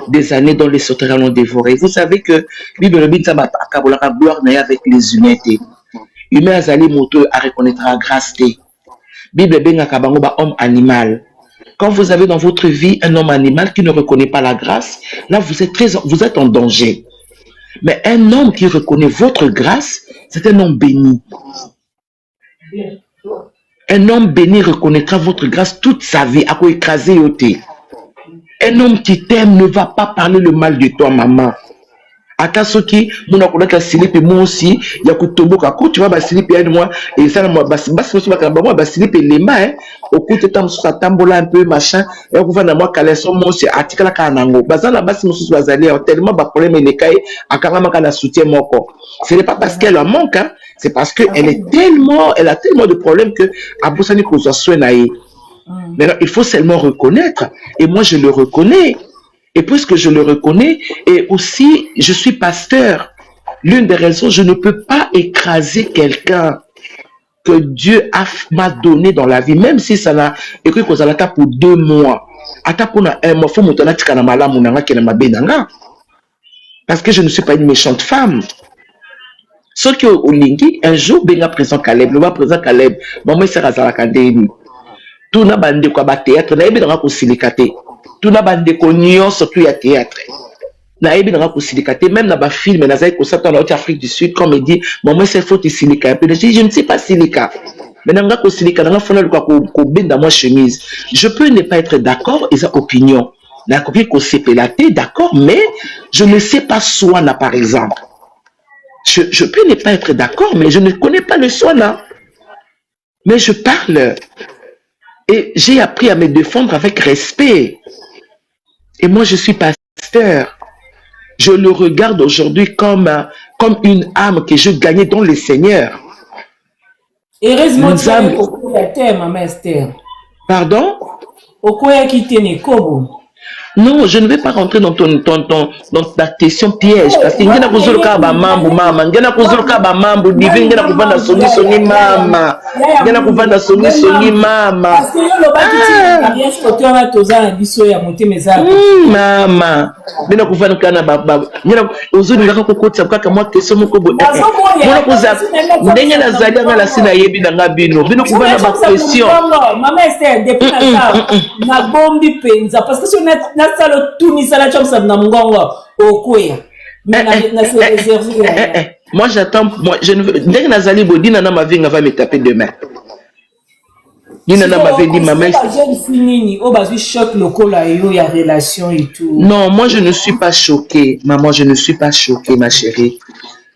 des années dont les sauterelles l'ont dévoré. Vous savez que Bible le dit à gloire avec les humains. Humain azali moto à reconnaître la grâce. Bible benga kabango ba homme animal. Quand vous avez dans votre vie un homme animal qui ne reconnaît pas la grâce, là vous êtes en danger. Mais un homme qui reconnaît votre grâce, c'est un homme béni. Un homme béni reconnaîtra votre grâce toute sa vie. À quoi écraser yoté. Un homme qui t'aime ne va pas parler le mal de toi, maman. Ata soki muna kolaka silipe moi aussi ya kutomboka ko tu vois ba silipe ya moi et ça moi bas so ba moi ba silipe lema hein okute tam so tambola un peu machin et on va na moi caleçon moi aussi atikala kanango bazala basi mususu bazali tellement ba problème nekai akanga maka na soutien moko. Ce n'est pas parce qu'elle en manque hein, c'est parce que elle a tellement de problèmes que abosani ko so naïe. Maintenant il faut seulement reconnaître et moi je le reconnais. Et puisque je le reconnais, et aussi, je suis pasteur. L'une des raisons, je ne peux pas écraser quelqu'un que Dieu m'a donné dans la vie, même si ça n'a écrit qu'on a pour 2 mois. Parce que je ne suis pas une méchante femme. Sauf qu'au Lingi, un jour, Benga présent Caleb, le présent Caleb, maman sera à la candénie. Tout n'a pas de quoi battre théâtre, n'a pas de silicate. Tout n'a pas de quoi surtout il y a théâtre. N'a pas de quoi silicate. Même dans le film, dans l'Afrique du Sud, comme il dit, maman c'est faut silica. Je ne sais pas silica. Mais dans le silica, dans le fond, dans ma chemise. Je peux ne pas être d'accord, et sa opinion. La copie qu'on s'est pélaté, d'accord, mais je ne sais pas Swana, par exemple. Je peux ne pas être d'accord, mais je ne connais pas le Swana. Mais je parle. Et j'ai appris à me défendre avec respect. Et moi, je suis pasteur. Je le regarde aujourd'hui comme une âme que je gagnais dans le Seigneur. Heureusement, tu as un maman Esther. Pardon? Okoya qui t'est kobo. Non, je ne vais pas rentrer dans ta question piège. Parce que ngena kuzuluka ba mambo mama, ngena kuzuluka ba mambo divi ngena kuvanda soni mama. Ngena kuvanda soni mama. Parce que yo lobaki ti bien côté on a toza na biso ya moté meza. Mama. Ngena kuvanda kana ba ngena ozuni ngaka kokotsa kaka moi question moko bo. Ngena kuza ndenge na zali ngala sina yebi na bino. Bino kuvanda ba question. Maman Esther depuis na bombi penza parce que si on a moi j'attends, je ne veux. Dès que Nazali Bodina na ma vie, va me taper demain. Non, moi je ne suis pas choquée. Maman, je ne suis pas choquée, ma chérie.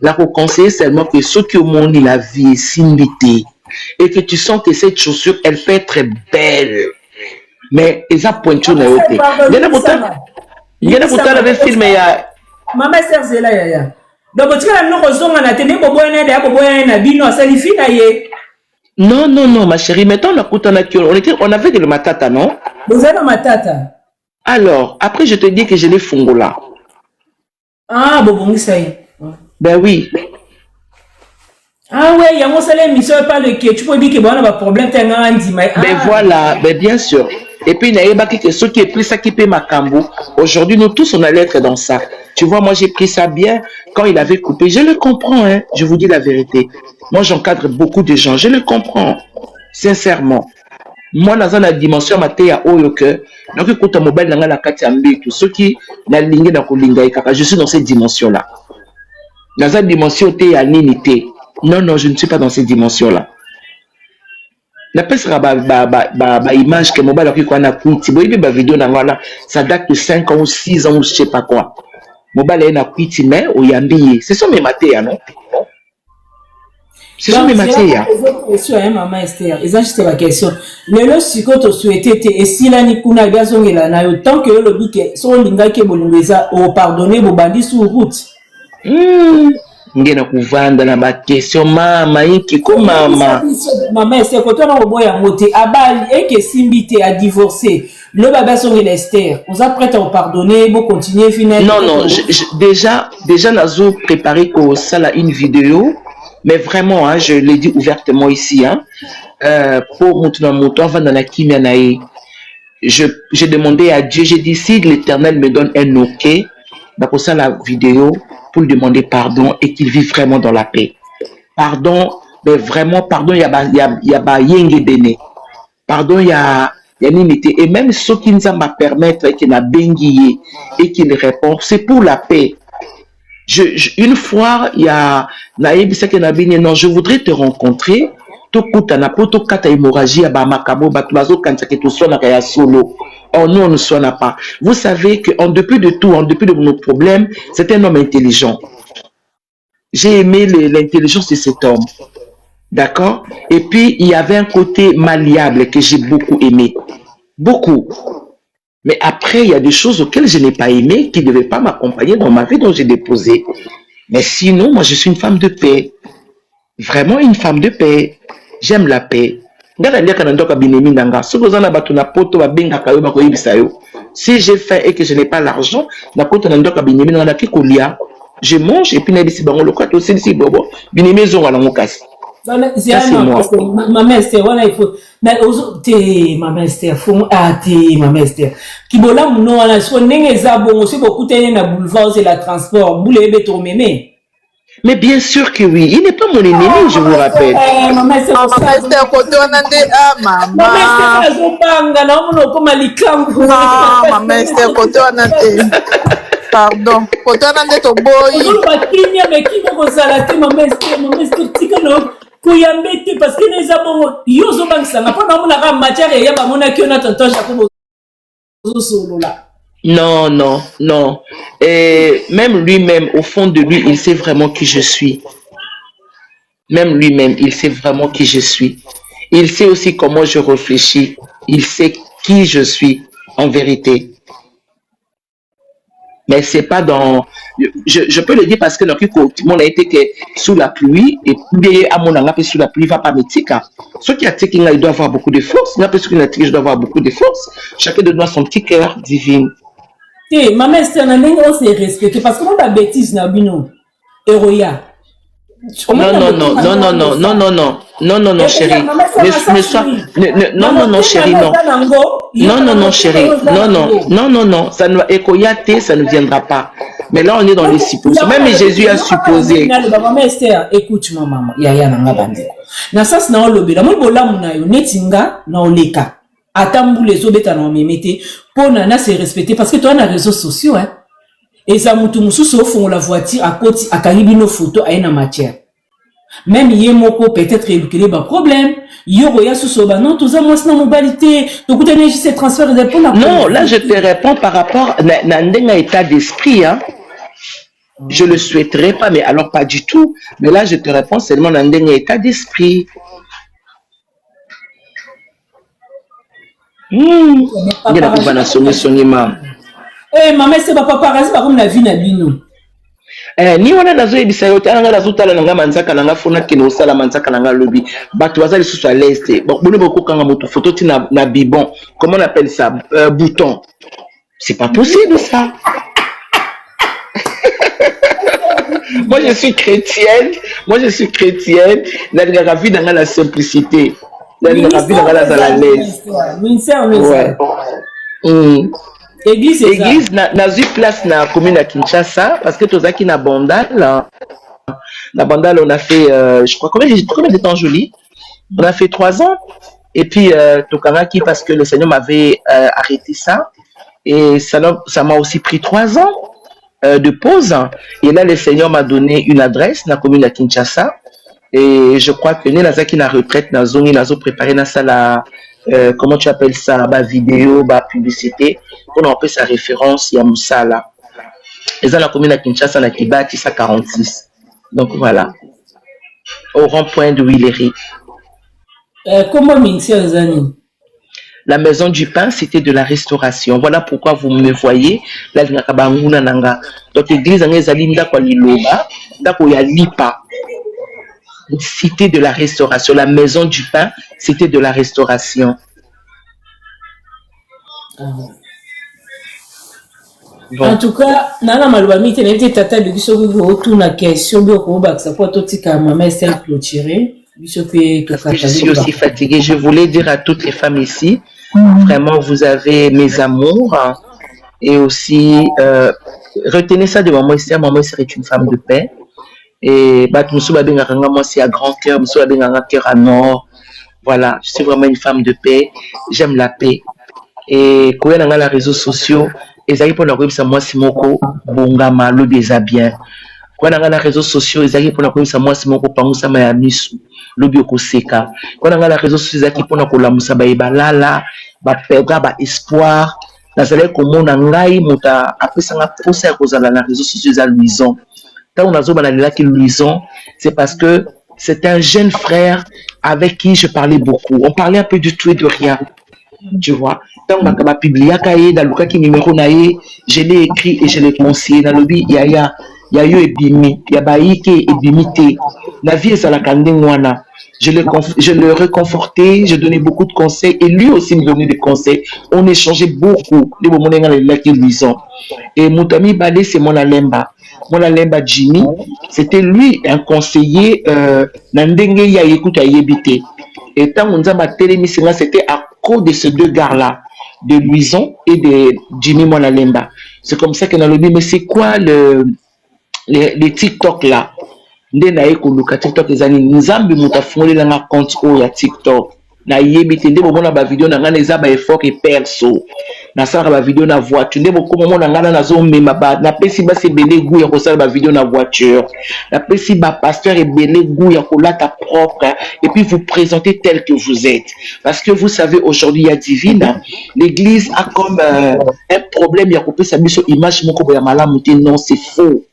La conseiller seulement que ceux qui au monde la vie est signité et que tu sens que cette chaussure, elle peut être belle. Mais ils ont pointu na yote. Il y a pourtant le film ya Maman Serzela ya. Donc tu as nous zonga na tene boboyana de boboyana na bino salifi na ye. Non, non, non, ma chérie, maintenant on avait de le matata, non? Vous avez ma tata. Alors, après, je te dis que je l'ai fongola. Ah, bon, ça y est. Ben oui. Ah ouais, il y a mon salaire, mais ça pas le que tu peux dire que bon, on a un problème, t'es un dit, mais. Ben voilà, ben bien sûr. Et puis, il y a que ceux qui ont pris ça qui paie ma cambo. Aujourd'hui, nous tous, on allait être dans ça. Tu vois, moi, j'ai pris ça bien quand il avait coupé. Je le comprends, hein. Je vous dis la vérité. Moi, j'encadre beaucoup de gens. Je le comprends. Sincèrement. Moi, dans la dimension, il y a que donc, écoute, mobile, dans la tout ceux qui n'ont pas je suis dans cette dimension-là. Dans cette dimension, il y a l'unité. Non, non, je ne suis pas dans cette dimension-là. La peste sera image que mobile qui qu'on a quitté. Bon, vidéo ça date de 5 ans ou 6 ans ou je sais pas quoi. Mobile est na quitté mais au yambi. C'est ça mes matés, non? C'est ça mes matés. Question, maman Esther. Ils ont juste la question. Le lot si quand tu souhaitais et si la nikuna gazon et la nayo tant que le bique son linga ke bolingeza au pardonner bo bandi sur route. Ngena kuvanda na ba question mama yiki ko mama. Maman Esther quand on a boya moté abali et que simbité a divorcé. Le baba son Esther. Vous êtes prêt à pardonner pour continuer finalement? Non non, déjà nazo préparé ko ça là une vidéo. Mais vraiment, hein, je l'ai dit ouvertement ici, hein, pour Moutouna avant dans la Kimianaï, j'ai demandé à Dieu, j'ai dit si l'Éternel me donne un OK, bah pour ça la vidéo, pour lui demander pardon et qu'il vive vraiment dans la paix. Pardon, mais vraiment, pardon, il y a pas yengedene. Pardon, il y a limité. Et même ceux qui nous ont permettre qu'il n'a benguillé et qu'il répond, c'est pour la paix. Une fois, il y a Naïb Sekenabini, non, je voudrais te rencontrer. Tout kutana poto kata hémorragie à Bamakabo, Batulazo, Kansake, tout soit na solo. Oh, nous, on ne soit pas. Vous savez qu'en dépit de tout, en dépit de nos problèmes, c'est un homme intelligent. J'ai aimé l'intelligence de cet homme. D'accord? Et puis, il y avait un côté malléable que j'ai beaucoup aimé. Beaucoup. Mais après, il y a des choses auxquelles je n'ai pas aimé, qui ne devaient pas m'accompagner dans ma vie dont j'ai déposé. Mais sinon, moi, je suis une femme de paix. Vraiment une femme de paix. J'aime la paix. Si j'ai faim et que je n'ai pas l'argent, je mange et puis c'est moi. Maman Esther, voilà, il faut. Mais t'es maman Esther, t'es maman Esther. Qui bola mouno ala so nenge za bon aussi beaucoup tene na boulevard c'est la transport. Boule beto mémé. Mais bien sûr que oui, il n'est pas mon ennemi, je vous rappelle. Maman Esther, côté on a des maman. Maman Esther, zo banga na mouno comme alikangu. Maman Esther, côté on a des. Pardon, côté on a des to boy. On va kinya mais qui va s'arrêter maman Esther tika no. Koyambete parce que les abons yozo bangsanga pona mona ka matière ya ba mona ki ona tonton Jacob solo là. Non, non, non. Et même lui-même, au fond de lui, il sait vraiment qui je suis. Même lui-même, il sait vraiment qui je suis. Il sait aussi comment je réfléchis. Il sait qui je suis en vérité. Mais c'est pas dans... Je peux le dire parce que le monde a été que sous la pluie, et puis à mon avis, sous la pluie, il va pas me tirer. Ceux qui a tiré, il doit avoir beaucoup de force. Ceux qui ont tiré, il doit avoir beaucoup de force. Chacun de nous a son petit cœur divin. Hey, maman Esther, on s'est respecté parce que moi, la bêtise, n'a bino. Eroya. Non, chérie. Non, chérie, non. Non, chérie. Non. Ça ne écoyate, ça ne viendra pas. Mais là, on est dans les suppositions. Même Jésus a supposé. Maman Esther, écoute, ma maman. Yaya nanga bandeko. Na sas na olobe. La mo bola muna yo netinga na oleka. Atambu les obeta na memete. Pour nana se respecter parce que toi on a réseaux sociaux, hein. Et ça mutu mususu au fond la voiture à côté à karibi nos photos à une matière. Même yemoko peut-être éluquer ba problème. Yoro ya susoba non tout ça moi c'est na mobilité. Donc tu as ces transferts de pour la. Non, là je te réponds par rapport à un état d'esprit, hein. Je le souhaiterais pas, mais alors pas du tout. Mais là je te réponds seulement dans un état d'esprit. Eh maman c'est pas paparazzi par comme la vie na bino. ni wana nazoyebisa yo te ananga nazotala nanga manzaka nanga fona kende osala manzaka nanga lobi bato baza lisusu à l'aise te boni bokokanga moto photo ti na bibon comment on appelle ça bouton c'est pas possible ça. Moi je suis chrétienne nalingaka vie nanga la simplicité nalingaka vie nanga la l'aise église nazwi place na commune à Kinshasa parce que tozaki na Bandal on a fait je crois combien de temps Jolie on a fait 3 ans et puis tokangaki parce que le Seigneur m'avait arrêté ça et ça m'a aussi pris 3 ans de pause et là le Seigneur m'a donné une adresse na commune à Kinshasa et je crois que nazaki na retraite nazongi nazo préparer na sala comment tu appelles ça vidéo publicité pour on peut sa référence ya musala et dans la commune à Kinshasa na Kibati ça 46 donc voilà au rond-point de Willery. Comment ministère Zani? La maison du pain, c'était de la restauration. Voilà pourquoi vous me voyez. Là, donc, l'église, c'était de la restauration. La maison du pain, c'était de la restauration. Bon. En tout cas, nana malobami te nete tata de biso ko retourne la question bi ko ba ça pour tout tika maman celle clôturée. Je suis aussi fatiguée. Je voulais dire à toutes les femmes ici, vraiment, vous avez mes amours et aussi retenez ça de Maman Esther. Maman Esther est une femme de paix et moi c'est à grand cœur, cœur à nord. Voilà, je suis vraiment une femme de paix. J'aime la paix et quand on a les réseaux sociaux, et pour nous ça moi c'est moko bongama le déjà bien. Quand on a les réseaux sociaux, ils pour nous ça moi c'est moko pangusa ma misu lobi okoseka. Quand on a les réseaux sociaux, ils pour nous kolamusa ba ibalala ba perdre ba espoir. Nazale komona ngai muta apesanga posa kozala na réseaux sociaux za Louison. Tant on a zoba na ki Louison, c'est parce que c'est un jeune frère avec qui je parlais beaucoup. On parlait un peu du tout et de rien. Tu vois, tant que ma publié dans le cas qui numéro naïe, je l'ai écrit et je l'ai conseillé dans le lobby. Il y a eu ebimi, il y a baïke ebimité. La vie est à la kandengwana. Je le réconfortais, je donnais beaucoup de conseils et lui aussi me donnait des conseils. On échangeait beaucoup. Les moments là qui luisant. Et Moutami Balé, c'est mon alemba. Mon alemba Jimmy, c'était lui un conseiller. Nandenge ya écoute à yébité. Et tant on a télémis, c'était à cause de ces deux gars-là, de Louison et de Jimmy Monalemba. C'est comme ça que dans le dit, mais c'est quoi les TikTok là? Nde na ekoluka TikTok ezani nzambi mutafungoli na compte o ya TikTok. Na yebite nde bomona ba video na ngana eza ba effort et perso. Na sala ba video na voiture nde boko mona ngana na zo mema ba na pesi ba se bele goût ya ko sala ba video na voiture. Na pesi ba pasteur et bele goût ya ko lata propre et puis vous présenter tel que vous êtes. Parce que vous savez aujourd'hui il y a divine, l'église a comme un problème ya ko pesa biso image moko ya malamu te. Non, c'est faux.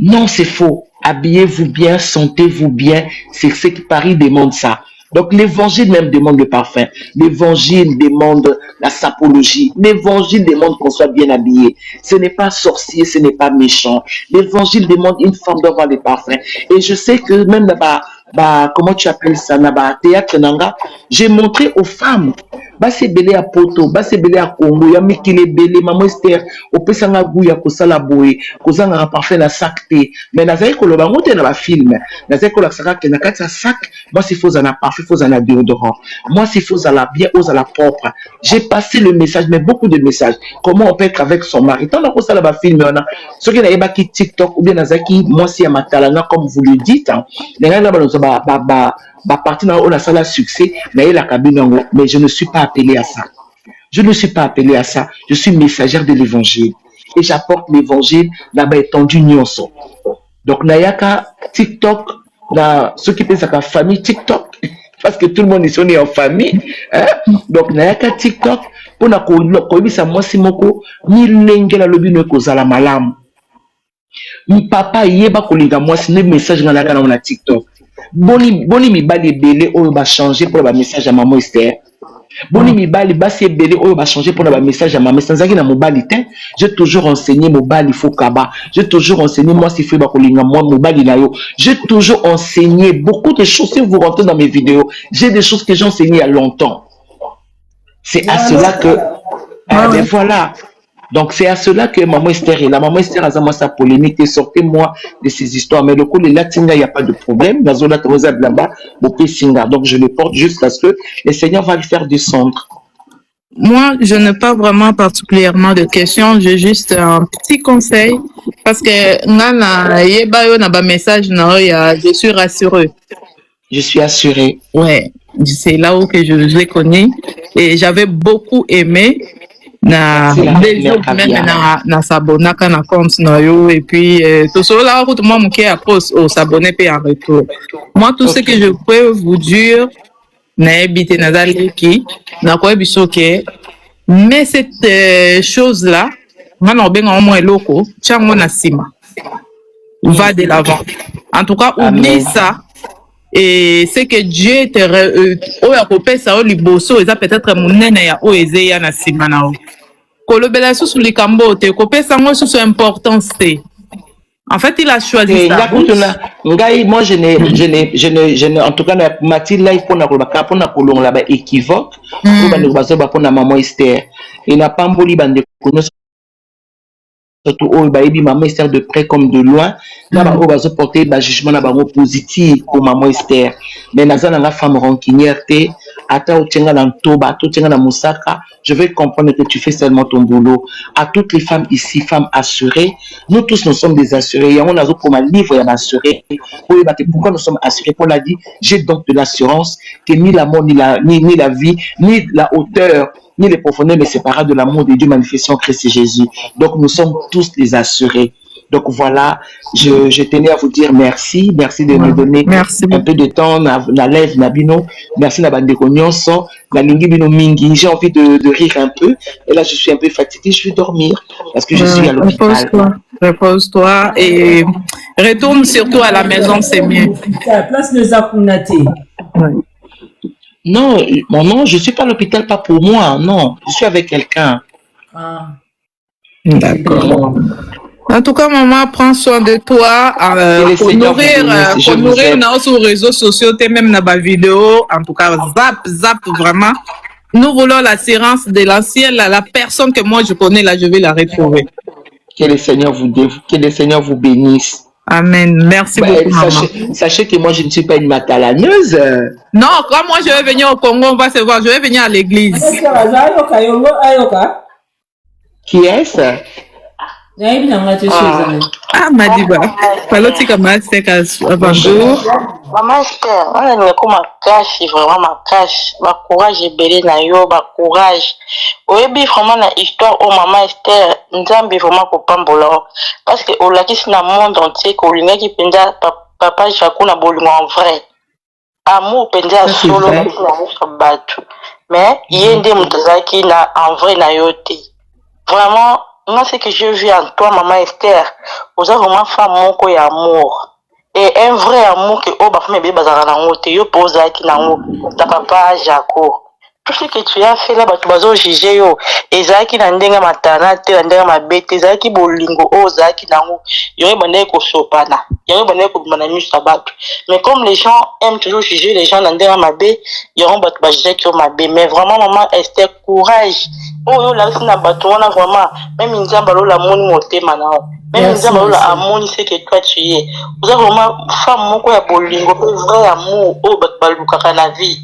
Non, c'est faux. Habillez-vous bien, sentez-vous bien. C'est ce que Paris demande ça. Donc l'évangile même demande le parfum. L'évangile demande la sapologie. L'évangile demande qu'on soit bien habillé. Ce n'est pas sorcier, ce n'est pas méchant. L'évangile demande une femme d'avoir les parfums. Et je sais que même là-bas, comment tu appelles ça, là-bas, théâtre nanga, j'ai montré aux femmes. C'est belé à poto, c'est belé à Congo, ya mikile belé, maman Esther, au pesanga gouya kosala boye, kozanga parfait na sakte. Mais nazai koloba ngote na ba film, nazai koloba saka ke na kati sac, moi c'est faux na parfait, faux na déodorant. Moi c'est faux à la bien, aux à la propre. J'ai passé le message, mais beaucoup de messages. Comment on peut être avec son mari? Tant na kosala ba film on a ceux qui na yeba ki TikTok ou bien nazaki moi si ya matalanga comme vous le dites, les là ba partie dans la salle à succès, mais je ne suis pas appelé à ça. Je ne suis pas appelé à ça. Je suis messagère de l'évangile. Et j'apporte l'évangile là-bas étendu nyonso. Donc, Nayaka, TikTok, ceux qui pensent à la famille TikTok, parce que tout le monde est en famille. Hein? Donc, Nayaka, TikTok, pour na koibisa mwasi moko, ni lengela lobi no kozala malamu. Mi papa yeba kolinga mwasi ne message ngalaka na TikTok. Boni mi bali belé on va changer pour le message à maman Esther. Boni mibali basi ebele oyo ba changer pour ba message à maman sanzaki na mobali te. J'ai toujours enseigné mobali faut kaba. J'ai toujours enseigné moi si fait ba kolinga moi mobali na yo. J'ai toujours enseigné beaucoup de choses. Si vous rentrez dans mes vidéos, j'ai des choses que j'ai enseignées il y a longtemps. C'est à cela que ben voilà. Donc c'est à cela que maman Esther est là. Maman Esther a moi sa polémique et sortez-moi de ces histoires. Mais le coup les Latina, il n'y a pas de problème. Dans zone là-bas, donc je le porte juste parce que le Seigneur va le faire descendre. Moi, je n'ai pas vraiment particulièrement de questions. J'ai juste un petit conseil parce que message je suis rassurée. Je suis assurée. Ouais, c'est là où que je les connais et j'avais beaucoup aimé na même na s'abonnaka na compte na yo et puis tout cela tout moi mon qui approche au s'abonner puis en retour. Moi tout ce que je peux vous dire na habité na daleki na quoi bisoke mais cette chose là ngana benga au moins eloko chango na sima va de l'avant. En tout cas oublie ça. Et c'est que Dieu te oya kopesa o liboso eza peut-être monene ya o ezeya na sima na o kolobela susu likambo te kopesa ngo susu importance te. En fait il a choisi ça. Ngai moi je n'ai en tout cas na Mathilde là pour na kolobaka pour na kolonga ba équivoque pour ba ne bazo ba pour na maman Esther et na pamboli bande kono surtout au baby maman Esther de près comme de loin là ba va porter ba jugement na bango positif pour maman Esther mais nazana la femme rancunière te ata otenga na ntoba otenga na musaka je vais comprendre que tu fais seulement ton boulot. À toutes les femmes ici, femmes assurées, nous tous nous sommes des assurés. Et on a comme un livre et un assuré. Pourquoi nous sommes assurés? Paul a dit, j'ai donc de l'assurance que ni la mort, ni la vie, ni la hauteur, ni les profondeurs ne séparent de l'amour de Dieu manifesté en Christ Jésus. Donc nous sommes tous des assurés. Donc voilà, je tenais à vous dire merci. Merci de me donner un peu de temps. La lève, Nabino. Merci, Nabandeko Nyonso. La lingi bino mingi. J'ai envie de rire un peu. Et là, je suis un peu fatigué. Je vais dormir parce que je suis à l'hôpital. Repose-toi et retourne surtout à la maison, c'est mieux. La place de Zakunate. Non, non, je suis pas à l'hôpital, pas pour moi. Non, je suis avec quelqu'un. Ah. D'accord. En tout cas, maman, prends soin de toi. Pour nourrir dans nos réseaux sociaux, même dans ma vidéo. En tout cas, zap, vraiment. Nous voulons l'assurance de l'ancien, la personne que moi je connais, là, je vais la retrouver. Que le Seigneur vous bénisse. Amen. Merci beaucoup, maman. Sachez que moi, je ne suis pas une matalaneuse. Non, quand moi je vais venir au Congo, on va se voir. Je vais venir à l'église. Qui est-ce? Madiba. Palotika Maseka bonjour. Maman Esther, on a comme cash, vraiment ma cash, ma courage et belé na yo, ma courage. Oyebi vraiment na histoire au maman Esther, nzambi vraiment ko pambola parce que au laki na monde entier ko linga ki penda papa Jaco na bolingo en vrai. Amour penda solo na batu. Mais yende mutazaki na en vrai na yote. Vraiment moi, ce que j'ai vu en toi, maman Esther, vous avez vraiment fait mon et amour. Et un vrai amour que oh, bah, mes bébés, yo pose qui n'a ta papa Jaco. Tout ce que tu as fait là, bah, tu vas juger yo. Et Zaki n'a ndenga matana, te ndenga ma bête, Zaki bolingo, oh, Zaki n'a yo bandé ko sopana. Yo bandé ko manami sabat. Mais comme les gens aiment toujours juger les gens ndenga ma bête, yo ba juger que ma bête. Mais vraiment, maman Esther, courage. Oh yo la sina bato wana vraiment même nzamba lo la moni motema nao même nzamba lo la amoni c'est que toi tu es vous avez vraiment femme moko ya bolingo pe vrai amour oh baluka na vie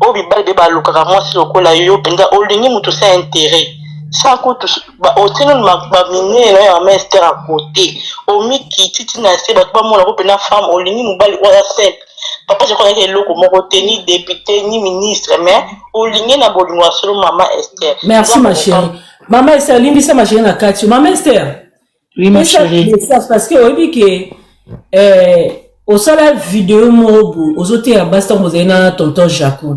oh bibal be baluka moi si lokola yo penda olingi mutu sa intérêt sans que ba otino ba mine na ya master à côté o mi kititi na se bato ba mona ko pena femme olingi mubali wala simple. Papa, je connais que l'eau ni député, ni ministre, mais au ligne na bolingo solo maman Esther. Merci ma chérie. Maman Esther, limbisa ma chérie na kati. Maman Esther. Oui ma chérie. Parce que on dit que au sala vidéo mobu, aux autres à basta mozena tonton Jaco.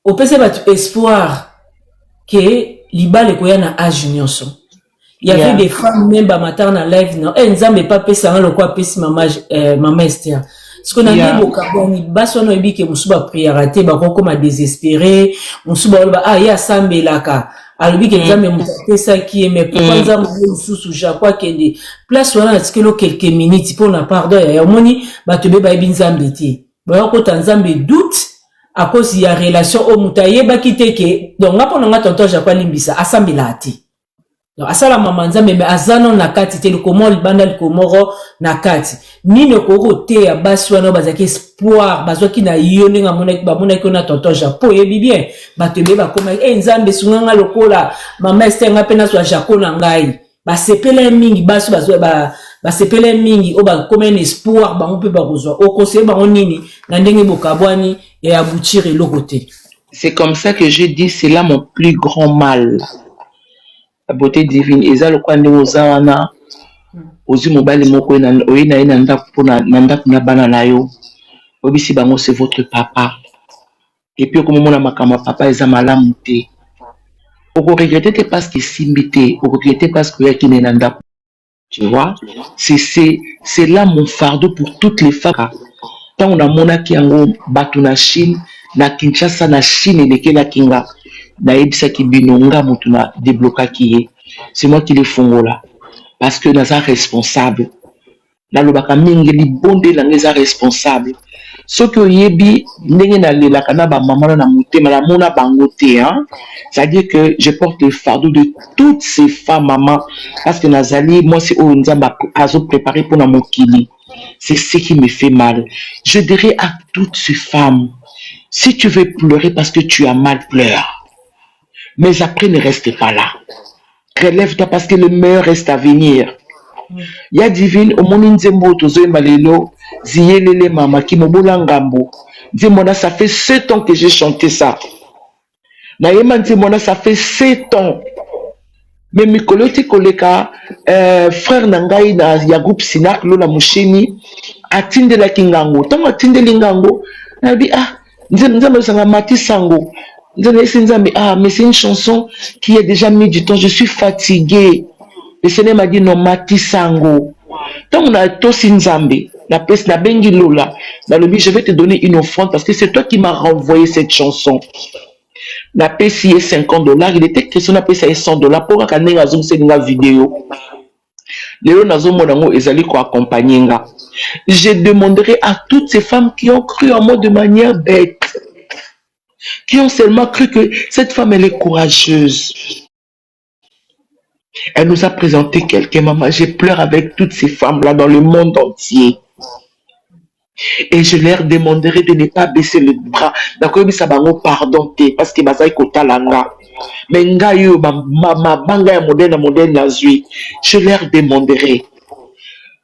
Au PC bat espoir que libale koya na âge nyonso. Il y avait des femmes même à matin en live non nzambe pas pesa le quoi pesi maman Esther ce qu'on a dit boka boni baso no ebi ke musuba priorité ba ko ma désespéré musuba ba ah ya sambelaka alobi ke nzambe mutapesa ki mais pourquoi nzambe mususu jakwa kende place wana tikelo quelques minutes pour na pardon ya omoni bato be ba ebi nzambe ti ba ko nzambe doute à cause ya relation au mutaye ba kiteke donc ngapo na tonton jakwa limbisa asambela ati donc asala mama nzambe mais azano na kati te komo libanda likomoro na kati nino koko te ya basi wana bazaki espoir bazwaki na yo ndenge bamonaki na tonton Japo yebi bien bato ebe bakoma nzambe sunganga lokola mama Esther nga mpe nazwa Japo na ngai basepele mingi basi basepele mingi o bakoma na espoir bango mpe bakozwa okoseye bango nini na ndenge bokabwani ya aboutir eloko te. C'est comme ça que je dis, c'est là mon plus grand mal. La beauté divine. Et ça, le coin de Ozawana, Ozu Mobile Moko, Oina Nanda Nanda Nabana Nayo, Obisi Bango, c'est votre papa. Et puis, comme mon makama papa, ils ont malamouté. Vous regrettez parce qu'il s'imité, vous regrettez parce qu'il y a qui Nanda. Tu vois, c'est là mon fardeau pour toutes les femmes. Tant on a monaki yango batu na Chine, na Kinshasa na Chine et lesquels la Kinga. Na ebisa ki binonga mutuna débloqué qui c'est moi qui les fongo là parce que naza responsable na lobaka mingi li bonde la ngeza responsable ce que yebi ndenge na lela kana ba maman na mutema la mona bangote hein, c'est-à-dire que je porte le fardeau de toutes ces femmes maman parce que nazali moi c'est au nzamba azo préparé pour na mokili, c'est ce qui me fait mal. Je dirais à toutes ces femmes, si tu veux pleurer parce que tu as mal, pleure. Mais après, ne reste pas là. Relève-toi parce que le meilleur reste à venir. Il y a divine, au monde nzembo tozo malelo, ziyelele mama ki mobola ngambo. Dis-moi, ça fait 7 ans que j'ai chanté ça. Naïma dis-moi, ça fait 7 ans. Mais Mikoloti Koleka, frère Nangaï na Yagoub Sinak, Lola Moucheni, atinde la kingango. Tant atinde lingango, elle dit ah, nzembo sanga mati sango. Ah, mais c'est une chanson qui a déjà mis du temps. Je suis fatigué. Le Seigneur m'a dit non, Mati Sango. Tant on a tous Nzambe, la peste, la bengi Lola, je vais te donner une offrande parce que c'est toi qui m'as renvoyé cette chanson. La peste est $50. Il était question de payer $100 pour qu'on ait une vidéo. Léo Nazo Monango Ezali ko accompagner. Je demanderai à toutes ces femmes qui ont cru en moi de manière bête, qui ont seulement cru que cette femme, elle est courageuse. Elle nous a présenté quelqu'un, maman. Je pleure avec toutes ces femmes-là dans le monde entier. Et je leur demanderai de ne pas baisser le bras. D'accord, ça va pardon, parce que Bazaï Kota Langa. Mais Ngayo, ma banga modèle nazui. Je leur demanderai.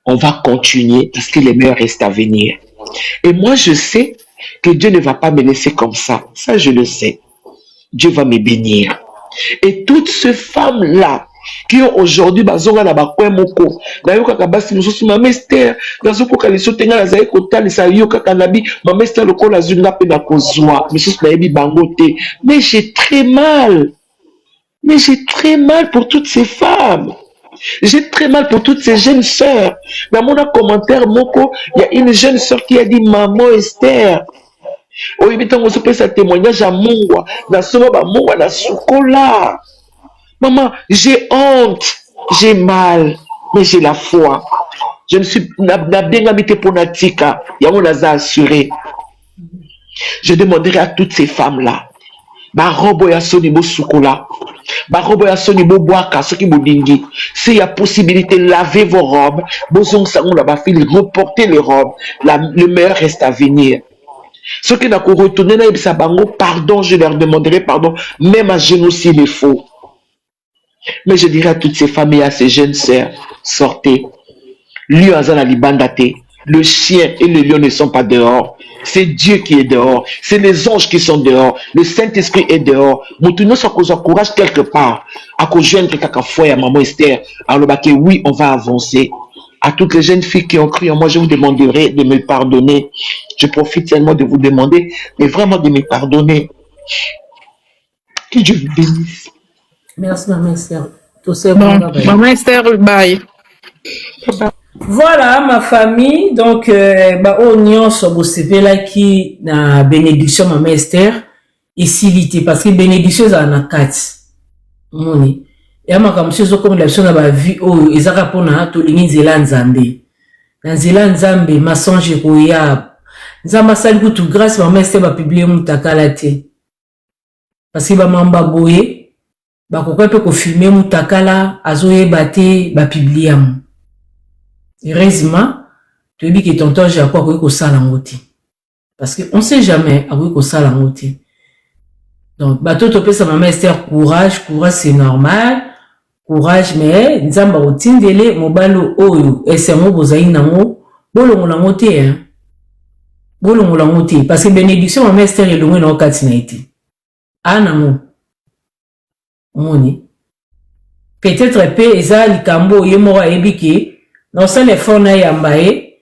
On va continuer parce que les meilleurs restent à venir. Et moi, je sais que Dieu ne va pas me laisser comme ça. Ça, je le sais. Dieu va me bénir. Et toutes ces femmes-là qui ont aujourd'hui bazonga na bakwe moko na yo kaka basi mususu mama Esther nazo ko kaliso tenga na zai ko talisa yo kaka nabi mama Esther lokola zunga pe na kozwa mususu na yebi bango te. Mais j'ai très mal. Mais j'ai très mal pour toutes ces femmes. J'ai très mal pour toutes ces jeunes sœurs. Dans mon commentaire, Moko, il y a une jeune sœur qui a dit maman Esther. Oui, mais on se fait ce témoignage à Mungwa. Dans ce moment, Mungwa, dans Soukola. Maman, j'ai honte, j'ai mal, mais j'ai la foi. Je me suis bien habité pour Natika. Il y a mon assuré. Je demanderai à toutes ces femmes-là. Barobo ya sonibo Soukola. Barobo ya sonibo boaka, ce qui vous dit. S'il y a possibilité, lavez vos robes. Bozong sangon la bafili, reportez les robes. Le meilleur reste à venir. Ceux qui n'ont pas retourné dans les bango, pardon, je leur demanderai pardon, même à genoux s'il est faux. Mais je dirais à toutes ces familles, à ces jeunes sœurs, sortez. Lui, Azana Libandate, le chien et le lion ne sont pas dehors. C'est Dieu qui est dehors. C'est les anges qui sont dehors. Le Saint-Esprit est dehors. Moutounous, ça cause courage quelque part. À cause jeune quelqu'un foi à maman Esther. Alors, oui, on va avancer. À toutes les jeunes filles qui ont cru en moi, je vous demanderai de me pardonner. Je profite tellement de vous demander, mais vraiment de me pardonner. Que Dieu vous bénisse. Merci, maman Esther. Bon, maman Esther, bye. Voilà ma famille, donc on nyonso bosepela qui na bénédiction Maman Esther ici parce que bénédiction za na kati moni ya makambo so comme la biso na ba vie oyo ezaka pona tolingi nzela nzambe na nzela nzambe masonge koya nzamba sali kutu grâce Maman Esther ba publier mutakala te parce que ba mamba boye ba kokwa pe ko filmer mutakala azoyeba te ba publier mu. Heureusement, tu dis que tonton j'ai quoi que ça l'angoti. Parce que on sait jamais à quoi ça l'angoti. Donc, bateau topé sa maman Esther courage c'est normal. Courage mais nzamba otindele mobalo oyo ese mo bozai nango bolongo langote hein. Bolongo langote parce que bénédiction maman Esther elongo na okati na été. Anamo. Moni. Peut-être pe eza likambo yemora ebiki non ça les fonds na yambaye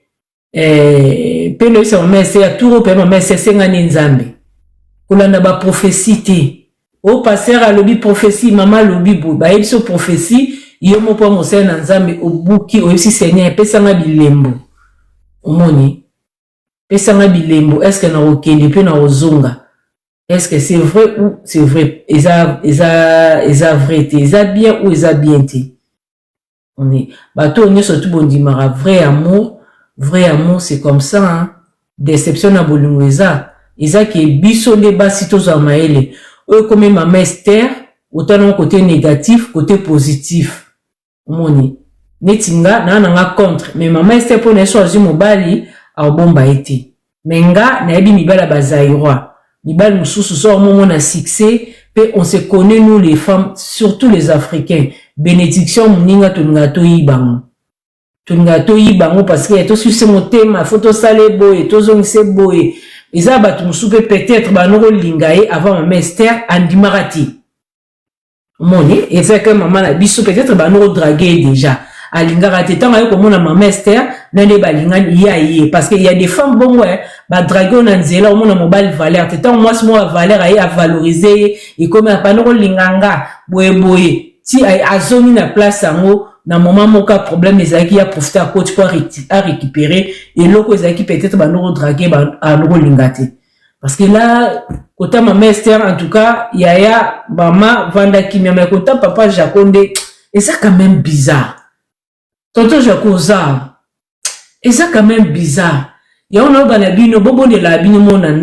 pelo sa messe ya turo pe messe senga nzambe kolanda ba prophétie te au passer à lobi prophétie mama lobi bo ba yebiso prophétie yomo po mo sena nzambe obuki oyisi seigneur pesanga bilembo omoni pesanga bilembo est-ce que na okende pe na ozonga est-ce que c'est vrai ou c'est vrai eza vrai te eza bien ou eza bien te. On est bateau on est surtout bon dimara vrai amour c'est comme ça hein. Déception na bolungweza eza ke biso de basito za maele o comme Maman Esther autant d'un côté négatif côté positif moni netinga na nga contre mais Maman Esther pour ne choisir mobali a bomba été menga na ebi mibala bazairwa mibali mususu so momo na succès pe on se connaît nous les femmes surtout les africains. Bénédiction mninga to yibango parce que to sur ce motema photo salé boy to zongse boy eza batu musupe peut-être banoko lingaye avant Maman Esther andimarati moni et c'est que maman na biso peut-être banoko draguer déjà alingara te tanga yo komona Maman Esther nande balingani yaye parce que il y a des femmes bon ouais ba draguer na nzela omona mobile valeur te tant moi mo valeur ay à valoriser et comme banoko linganga boye si azoni na place ango na moment moka problème ezaki ya profiter à coach pour récupérer et loko ezaki peut-être banoko draguer banoko lingate parce que là kota Maman Esther en tout cas yaya mama vanda kimia mais kota papa Jaconde et ça quand même bizarre tonton Jacoza et ça quand même bizarre ya on a banabino bobo de la bino mona